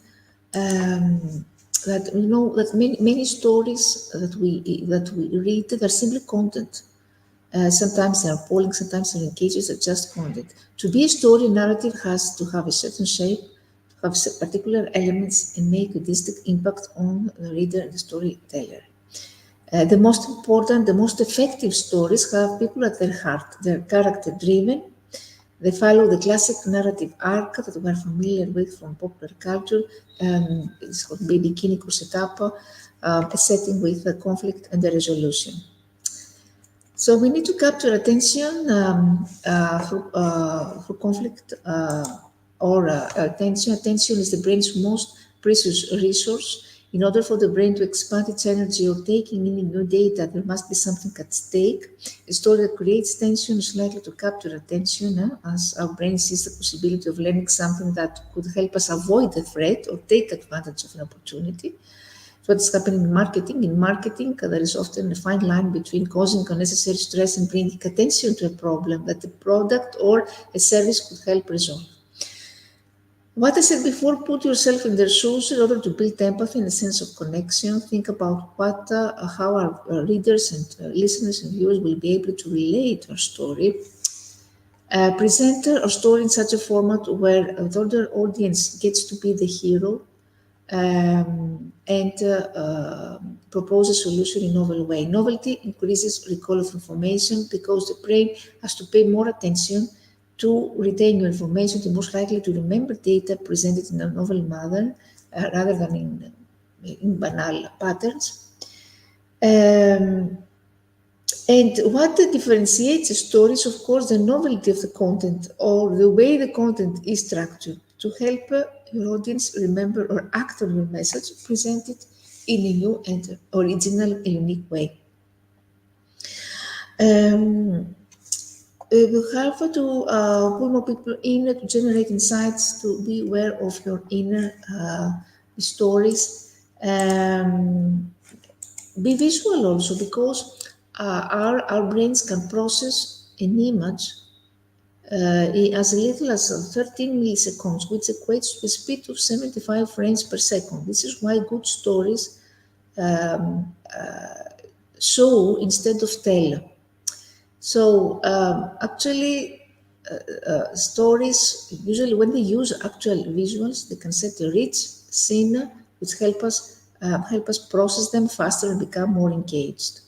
that we know that many stories that we read are simply content. Sometimes they're appalling, sometimes they're engages, they're just content. To be a story, narrative has to have a certain shape, to have particular elements, and make a distinct impact on the reader and the storyteller. The most important, the most effective stories have people at their heart. They're character driven. They follow the classic narrative arc that we're familiar with from popular culture. It's called Baby Kinnick setup, a setting with a conflict and a resolution. So we need to capture attention through conflict or attention. Attention is the brain's most precious resource. In order for the brain to expand its energy or taking in new data, there must be something at stake. A story that creates tension is likely to capture attention, as our brain sees the possibility of learning something that could help us avoid a threat or take advantage of an opportunity. What's happening in marketing? In marketing, there is often a fine line between causing unnecessary stress and bringing attention to a problem that the product or a service could help resolve. What I said before, put yourself in their shoes in order to build empathy and a sense of connection. Think about how our readers and listeners and viewers will be able to relate to our story. Present our story in such a format where the other audience gets to be the hero, and propose a solution in novel way. Novelty increases recall of information because the brain has to pay more attention to retain your information, to most likely to remember data presented in a novel manner rather than in banal patterns. Um, and what differentiates a story is, of course, the novelty of the content or the way the content is structured to help your audience remember or act on your message presented in a new and original and unique way. We have to put more people in to generate insights, to be aware of your inner stories. Be visual also, because our brains can process an image as little as 13 milliseconds, which equates to a speed of 75 frames per second. This is why good stories show instead of tell. So actually, stories usually, when they use actual visuals, they can set a rich scene which help us process them faster and become more engaged.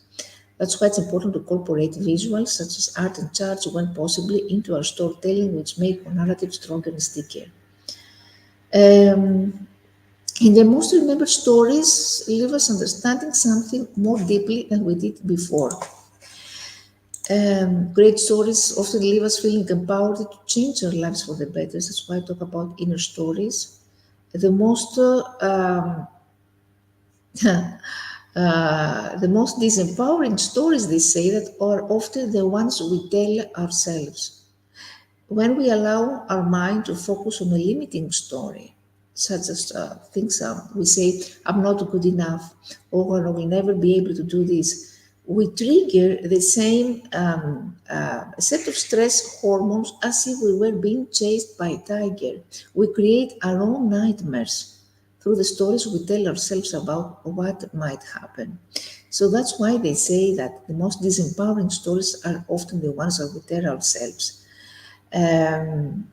That's why it's important to incorporate visuals such as art and charts when possibly into our storytelling, which make our narrative stronger and stickier. In the most remembered stories, leave us understanding something more deeply than we did before. Great stories often leave us feeling empowered to change our lives for the better. That's why I talk about inner stories. The most The most disempowering stories, they say, that are often the ones we tell ourselves. When we allow our mind to focus on a limiting story, such as things we say, I'm not good enough, or I will never be able to do this, we trigger the same set of stress hormones as if we were being chased by a tiger. We create our own nightmares through the stories we tell ourselves about what might happen. So that's why they say that the most disempowering stories are often the ones that we tell ourselves. Um,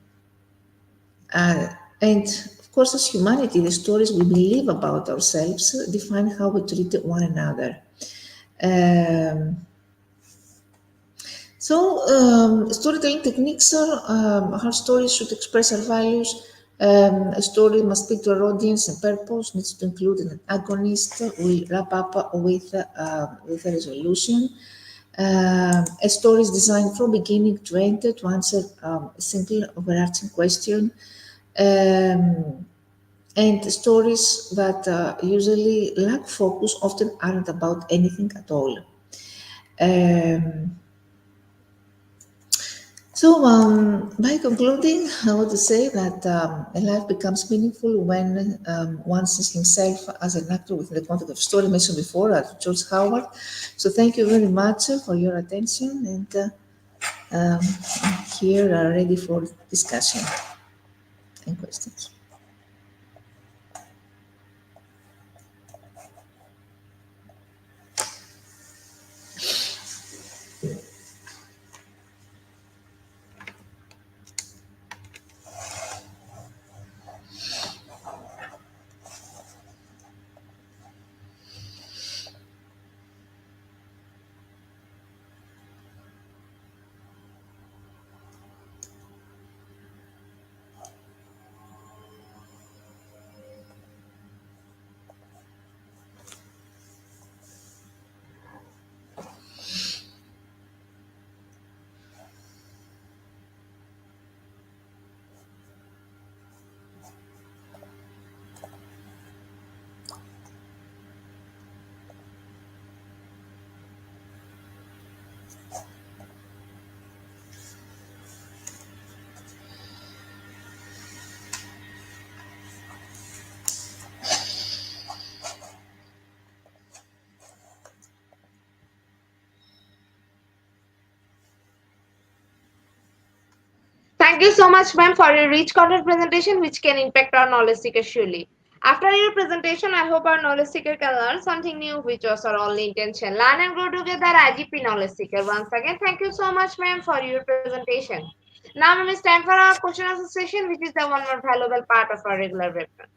uh, and of course, as humanity, the stories we believe about ourselves define how we treat one another. Um, Storytelling techniques are how stories should express our values. A story must speak to our audience and purpose, needs to include an antagonist. We wrap up with a resolution. A story is designed from beginning to end to answer a single overarching question. Um, and stories that usually lack focus often aren't about anything at all. Um, by concluding, I want to say that a life becomes meaningful when one sees himself as an actor within the context of story mentioned before, George Howard. So, thank you very much for your attention, and I'm here ready for discussion and questions. Thank you so much, ma'am, for your rich content presentation, which can impact our knowledge seeker surely. After your presentation, I hope our knowledge seeker can learn something new, which was our only intention. Learn and grow together, IGP knowledge seeker. Once again, thank you so much, ma'am, for your presentation. Now, ma'am, it's time for our question answer session, which is the one more valuable part of our regular webinar.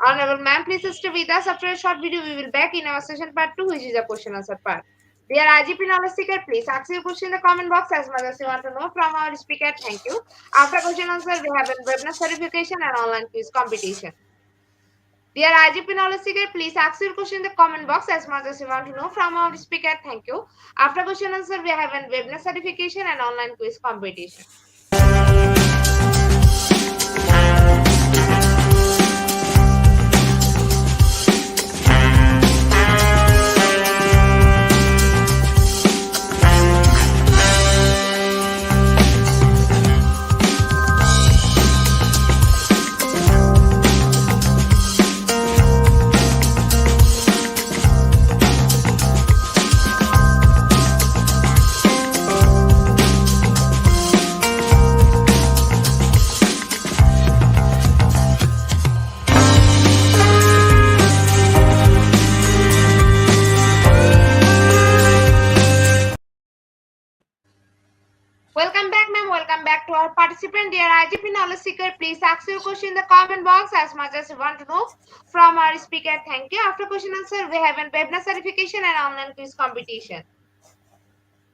Honorable ma'am, please stay with us. After a short video, we will back in our session part 2, which is the question answer part. Dear IGP knowledge seeker, please ask your question in the comment box as much as you want to know from our speaker. Thank you. After question answer, we have a webinar certification and online quiz competition. Dear IGP knowledge seeker, please ask your question in the comment box as much as you want to know from our speaker. Thank you. After question answer, we have a webinar certification and online quiz competition. Welcome back, ma'am. Welcome back to our participant. Dear IGP knowledge seeker, please ask your question in the comment box as much as you want to know from our speaker. Thank you. After question answer, we have a webinar certification and online quiz competition.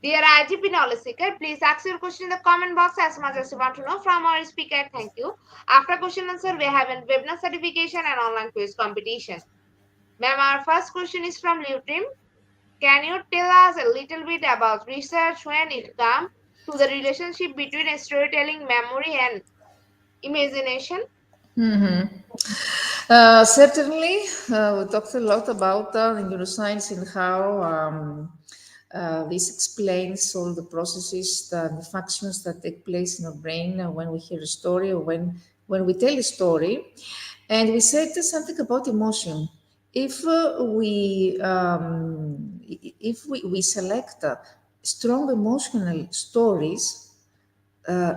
Dear IGP knowledge seeker, please ask your question in the comment box as much as you want to know from our speaker. Thank you. After question answer, we have a webinar certification and online quiz competition. Ma'am, our first question is from Liutrim. Can you tell us a little bit about research when it comes to the relationship between storytelling, memory, and imagination? Mhm. Certainly, we talked a lot about neuroscience and how this explains all the processes, the functions that take place in our brain when we hear a story or when we tell a story. And we said something about emotion. If we select strong emotional stories,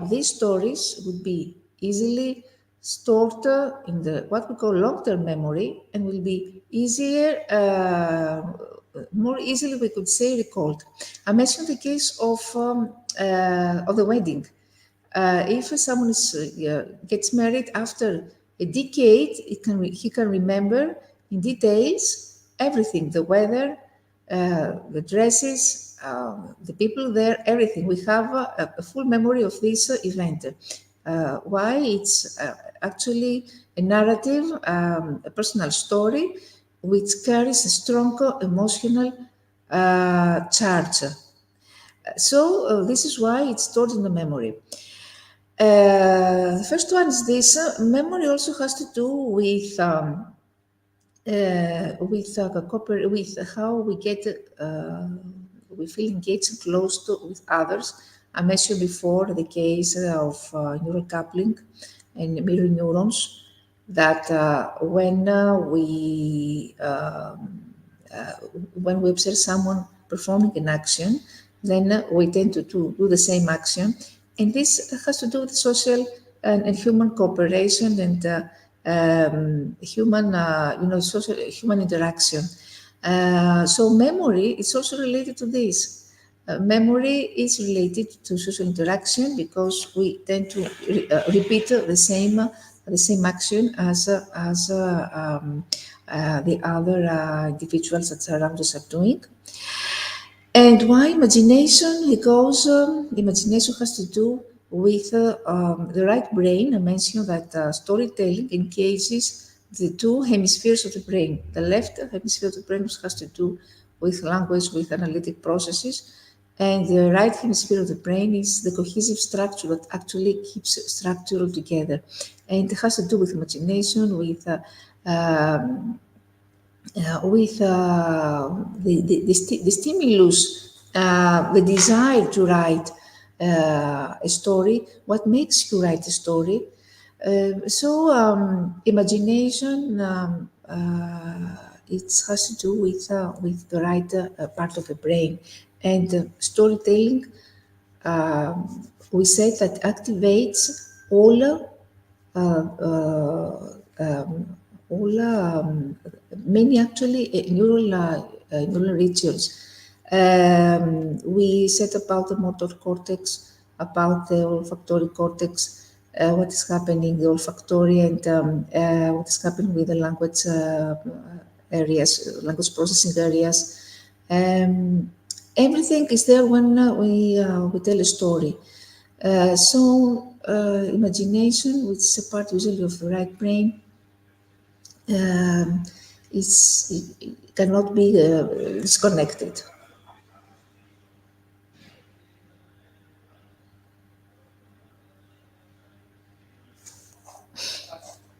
these stories would be easily stored in the what we call long-term memory and will be easier, more easily we could say recalled. I mentioned the case of the wedding. If someone gets married after a decade, he can remember in details everything, the weather, the dresses, the people there, everything. We have a full memory of this event. Why? It's actually a narrative, a personal story, which carries a strong emotional charge. So this is why it's stored in the memory. The first one is this. Memory also has to do with how we get we feel engaged and close with others. I mentioned before the case of neural coupling and mirror neurons that uh, when we observe someone performing an action, then we tend to do the same action. And this has to do with social and human cooperation and social human interaction. So memory is also related to this. Memory is related to social interaction because we tend to repeat the same action as the other individuals that surround us are doing. And why imagination? Because imagination has to do with the right brain. I mentioned that storytelling engages the two hemispheres of the brain. The left hemisphere of the brain has to do with language, with analytic processes, and the right hemisphere of the brain is the cohesive structure that actually keeps structure all together. And it has to do with imagination, with the stimulus, the desire to write a story, what makes you write a story. Imagination, it has to do with the right part of the brain. And storytelling, we said that activates um, all many actually neural regions. We said about the motor cortex, about the olfactory cortex, what is happening, the olfactory, and what is happening with the language areas, language processing areas. Everything is there when we tell a story. Imagination, which is a part usually of the right brain, um, it cannot be disconnected.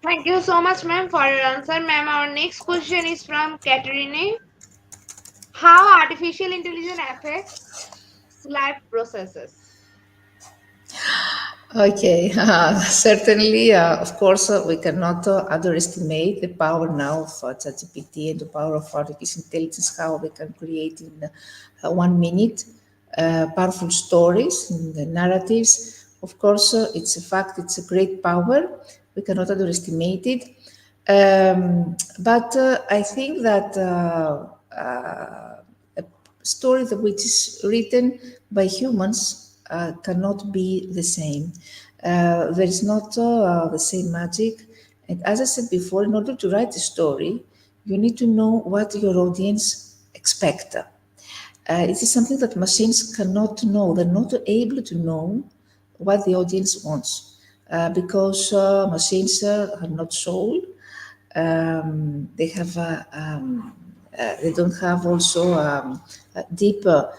Thank you so much, ma'am, for your answer. Ma'am, our next question is from Katerine. How artificial intelligence affects life processes? Okay, certainly, of course, we cannot underestimate the power now of ChatGPT and the power of artificial intelligence, how we can create in 1 minute powerful stories and the narratives. Of course, it's a fact, it's a great power. We cannot underestimate it. But I think that a story that which is written by humans cannot be the same. There is not the same magic. And as I said before, in order to write a story, you need to know what your audience expect. It is something that machines cannot know. They're not able to know what the audience wants because machines are not soul. They don't have also a deeper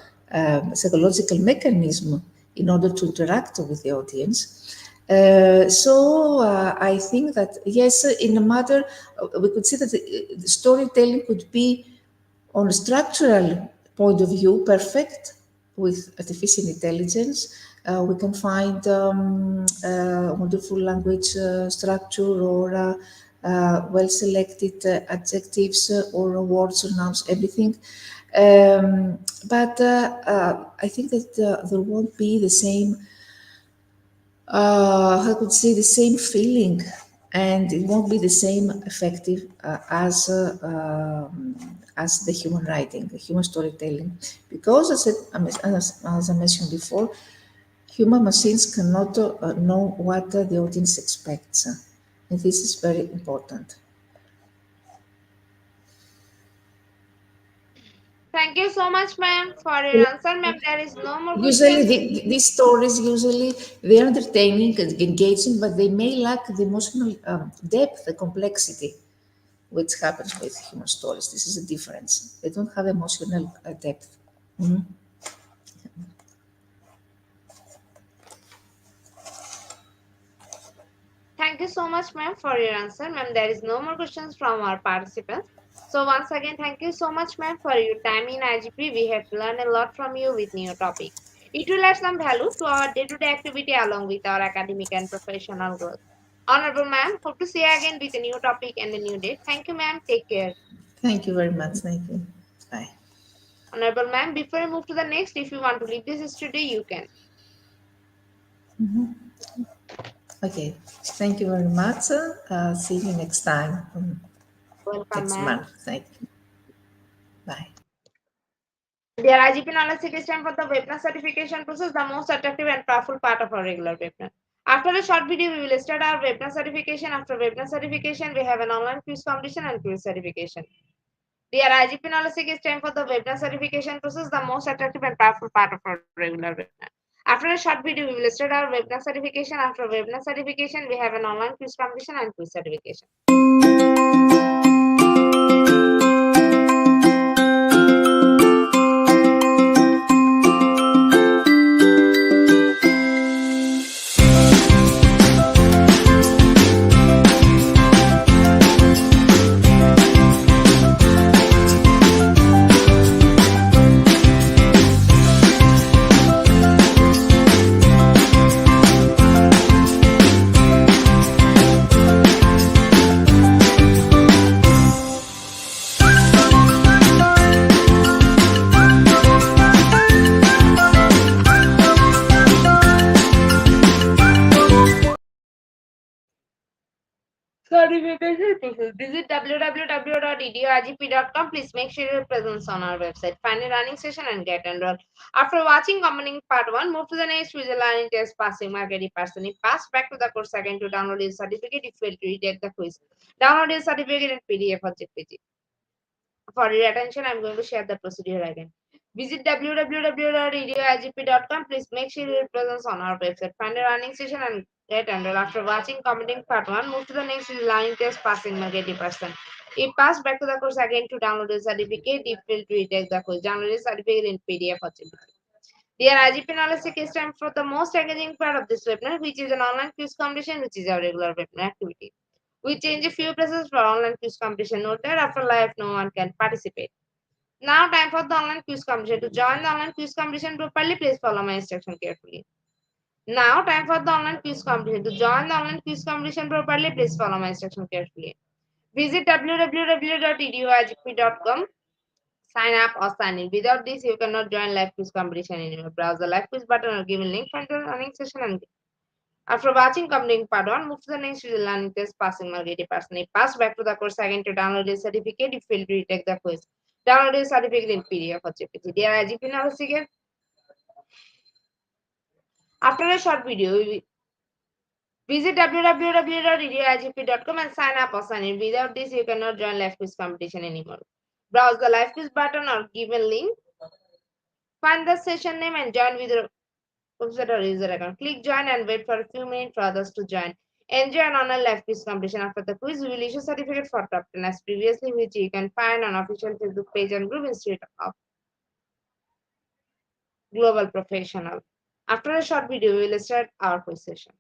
psychological mechanism in order to interact with the audience. I think that yes, in a matter, we could see that the storytelling could be, on a structural point of view, perfect with artificial intelligence. We can find wonderful language structure or well-selected adjectives or words or nouns, everything. But I think that there won't be the same, I could say, the same feeling, and it won't be the same effective as the human writing, the human storytelling, because as I mentioned before, human machines cannot know what the audience expects, and this is very important. Thank you so much, ma'am, for your answer. Ma'am, there is no more Usually, questions. these stories usually they're entertaining and engaging, but they may lack the emotional depth, the complexity, which happens with human stories. This is a difference. They don't have emotional depth. Mhm. Thank you so much, ma'am, for your answer. Ma'am, there is no more questions from our participants. So once again, thank you so much, ma'am, for your time in IGP. We have learned a lot from you with new topic. It will add some value to our day-to-day activity along with our academic and professional growth. Honorable ma'am, hope to see you again with a new topic and a new date. Thank you, ma'am. Take care. Thank you very much. Thank you. Bye. Honorable ma'am, before I move to the next, if you want to leave this studio, you can. Okay. Thank you very much. See you next time, Welcome, next ma'am. month. Thank you. Bye. Their IGP knowledge seek is time for the webinar certification process, the most attractive and powerful part of our regular webinar. After a short video, we will start our webinar certification. After webinar certification, we have an online quiz competition and quiz certification. Dear IGP knowledge seek is time for the webinar certification process, the most attractive and powerful part of our regular webinar. After a short video, we will start our webinar certification. After webinar certification, we have an online quiz competition and quiz certification. Certification process. Visit www.eduigp.com. Please make sure your presence on our website. Find a running session and get enrolled. After watching accompanying part 1, move to the next visual learning test passing mark any person. If pass back to the course again to download your certificate. If fail to retake the quiz, download your certificate in PDF or JPG. For your attention, I'm going to share the procedure again. Visit www.eduigp.com. Please make sure your presence on our website. Find a running session and get enrolled. After watching commenting part 1, move to the next learning test passing mark 80%. If pass back to the course again to download the certificate. If fail to retake the quiz, download the certificate in PDF or JPG. Dear IGP Knowledge Seek, it's time for the most engaging part of this webinar, which is an online quiz competition, which is our regular webinar activity. We change a few places for online quiz competition. Note that after live, no one can participate. Now, time for the online quiz competition. To join the online quiz competition properly, please follow my instruction carefully. Now, time for the online quiz competition. To join the online quiz competition properly, please follow my instruction carefully. Visit www.eduigp.com. Sign up or sign in. Without this, you cannot join live quiz competition anymore. Browse the live quiz button or given link for the learning session and after watching completing part 1, move to the next to the learning test passing mark 80%. If pass back to the course again to download the certificate. If fail to retake the quiz, download the certificate in PDF or JPG. Dear IGP knowledge seeker, after a short video, visit www.eduigp.com and sign up or sign in. Without this, you cannot join live quiz competition anymore. Browse the live quiz button or given link. Find the session name and join with your website or user account. Click join and wait for a few minutes for others to join. Enjoy an online live quiz competition. After the quiz, we will issue certificate for top 10 as previously, which you can find on official Facebook page and group Institute of Global Professional. After a short video, we will start our quiz session.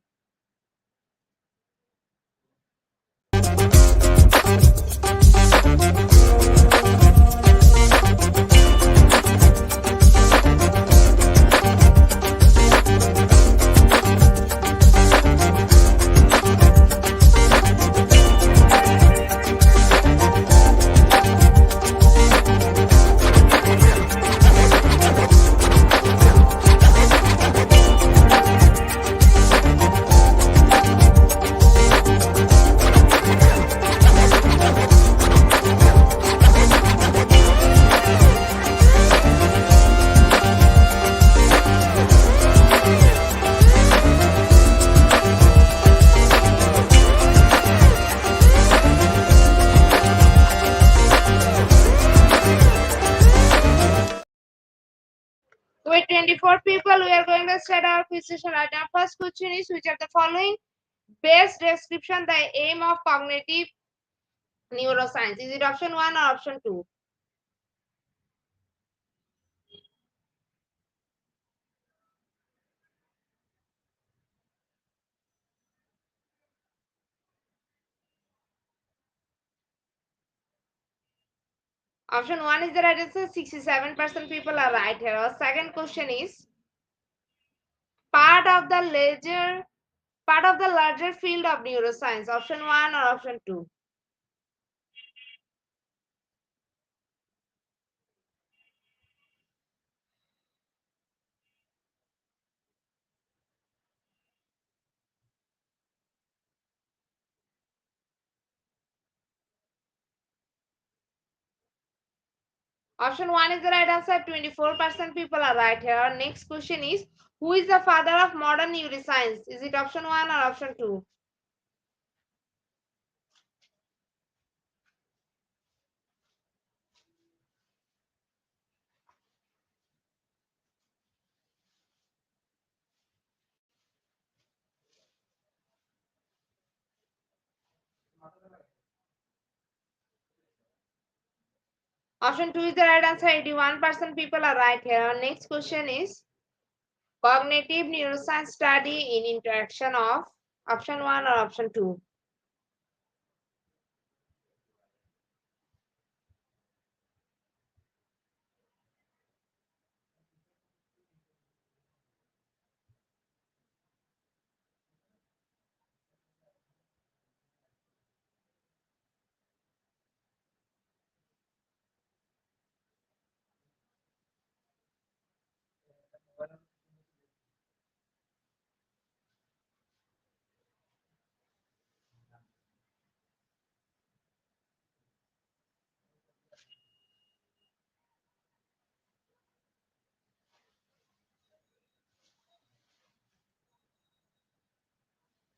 with 24 people, we are going to start our quiz session right now. First question is, which of the following best description the aim of cognitive neuroscience? Is it option 1 or option 2? Option 1 is the right answer. 67% people are right here. Our second question is, part of the larger field of neuroscience. Option 1 or option 2? Option 1 is the right answer. 24% people are right here. Our next question is, who is the father of modern neuroscience? Is it option 1 or option 2? Option 2 is the right answer. 81% people are right here. Our next question is, cognitive neuroscience study in interaction of option 1 or option 2?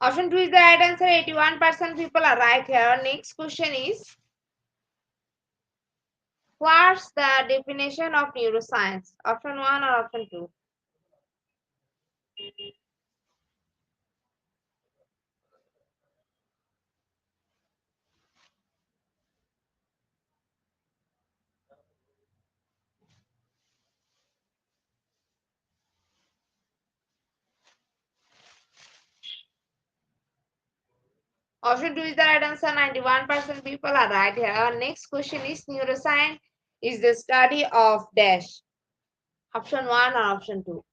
Option 2 is the right answer. 81% people are right here. Our next question is, what's the definition of neuroscience? Option 1 or option 2? Option 2 is the right answer. 91% people are right here. Our next question is, neuroscience is the study of dash. Option 1 or option 2?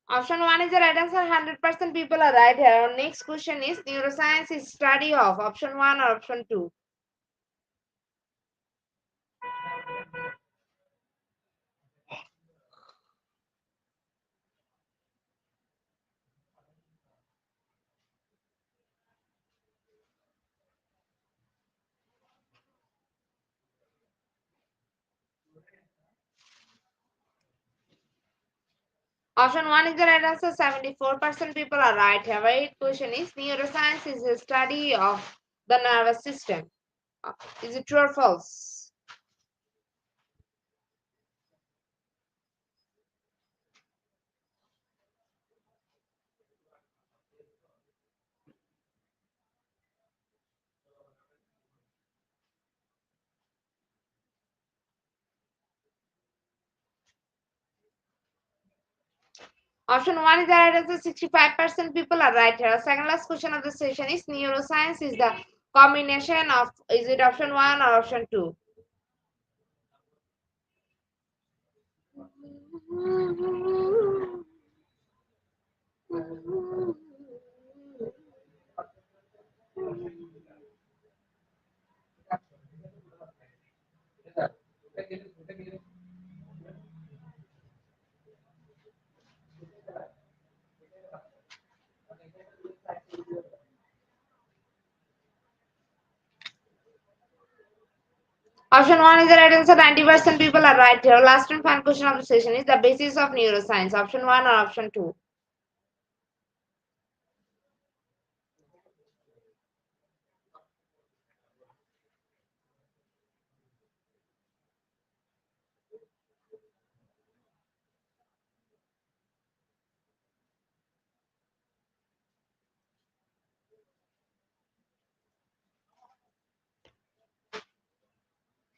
Option 1 is the right answer. 100% people are right here. Our next question is, neuroscience is study of option 1 or option 2? Option 1 is the right answer. 74% people are right here. Right question is, neuroscience is the study of the nervous system. Is it true or false? Option 1 is the right answer. 65% people are right here. Second last question of the session is, neuroscience is the combination of, is it option 1 or option 2? Option 1 is the right answer. 90% people are right here. Last and final question of the session is the basis of neuroscience. Option 1 or option 2?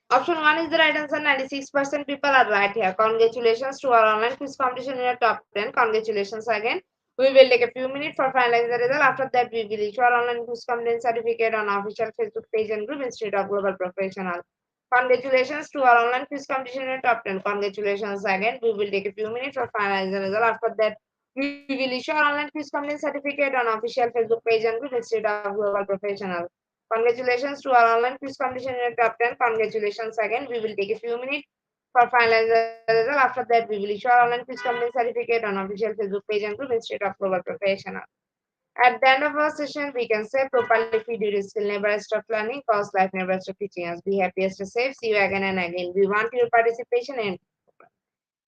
Option 1 is the right answer. 96% people are right here. Congratulations to our online quiz competition in your top 10. Congratulations again. We will take a few minutes for finalizing the result. After that, we will issue our online quiz competence certificate on official Facebook page and group Institute of Global Professional. Congratulations to our online quiz competition in your top 10. Congratulations again. We will take a few minutes for finalizing the result. After that, we will issue our online quiz competence certificate on official Facebook page and group Institute of Global Professional. Congratulations to our online quiz competition in your top 10. Congratulations again. We will take a few minutes for finalizing the result. After that, we will issue our online quiz competence certificate on official Facebook page and group Institute of Global Professional. At the end of our session, we can say properly feed your skill never stop learning, cause life never stop teaching us. Be happy, stay safe. See you again and again. We want your participation and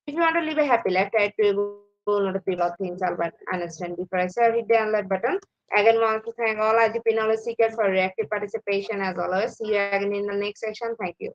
if you want to live a happy life, try to go notice all things Albert understand. Before I say hit the unlike button. Again, want to thank all IGP knowledge seekers for your active participation as always. See you again in the next section. Thank you.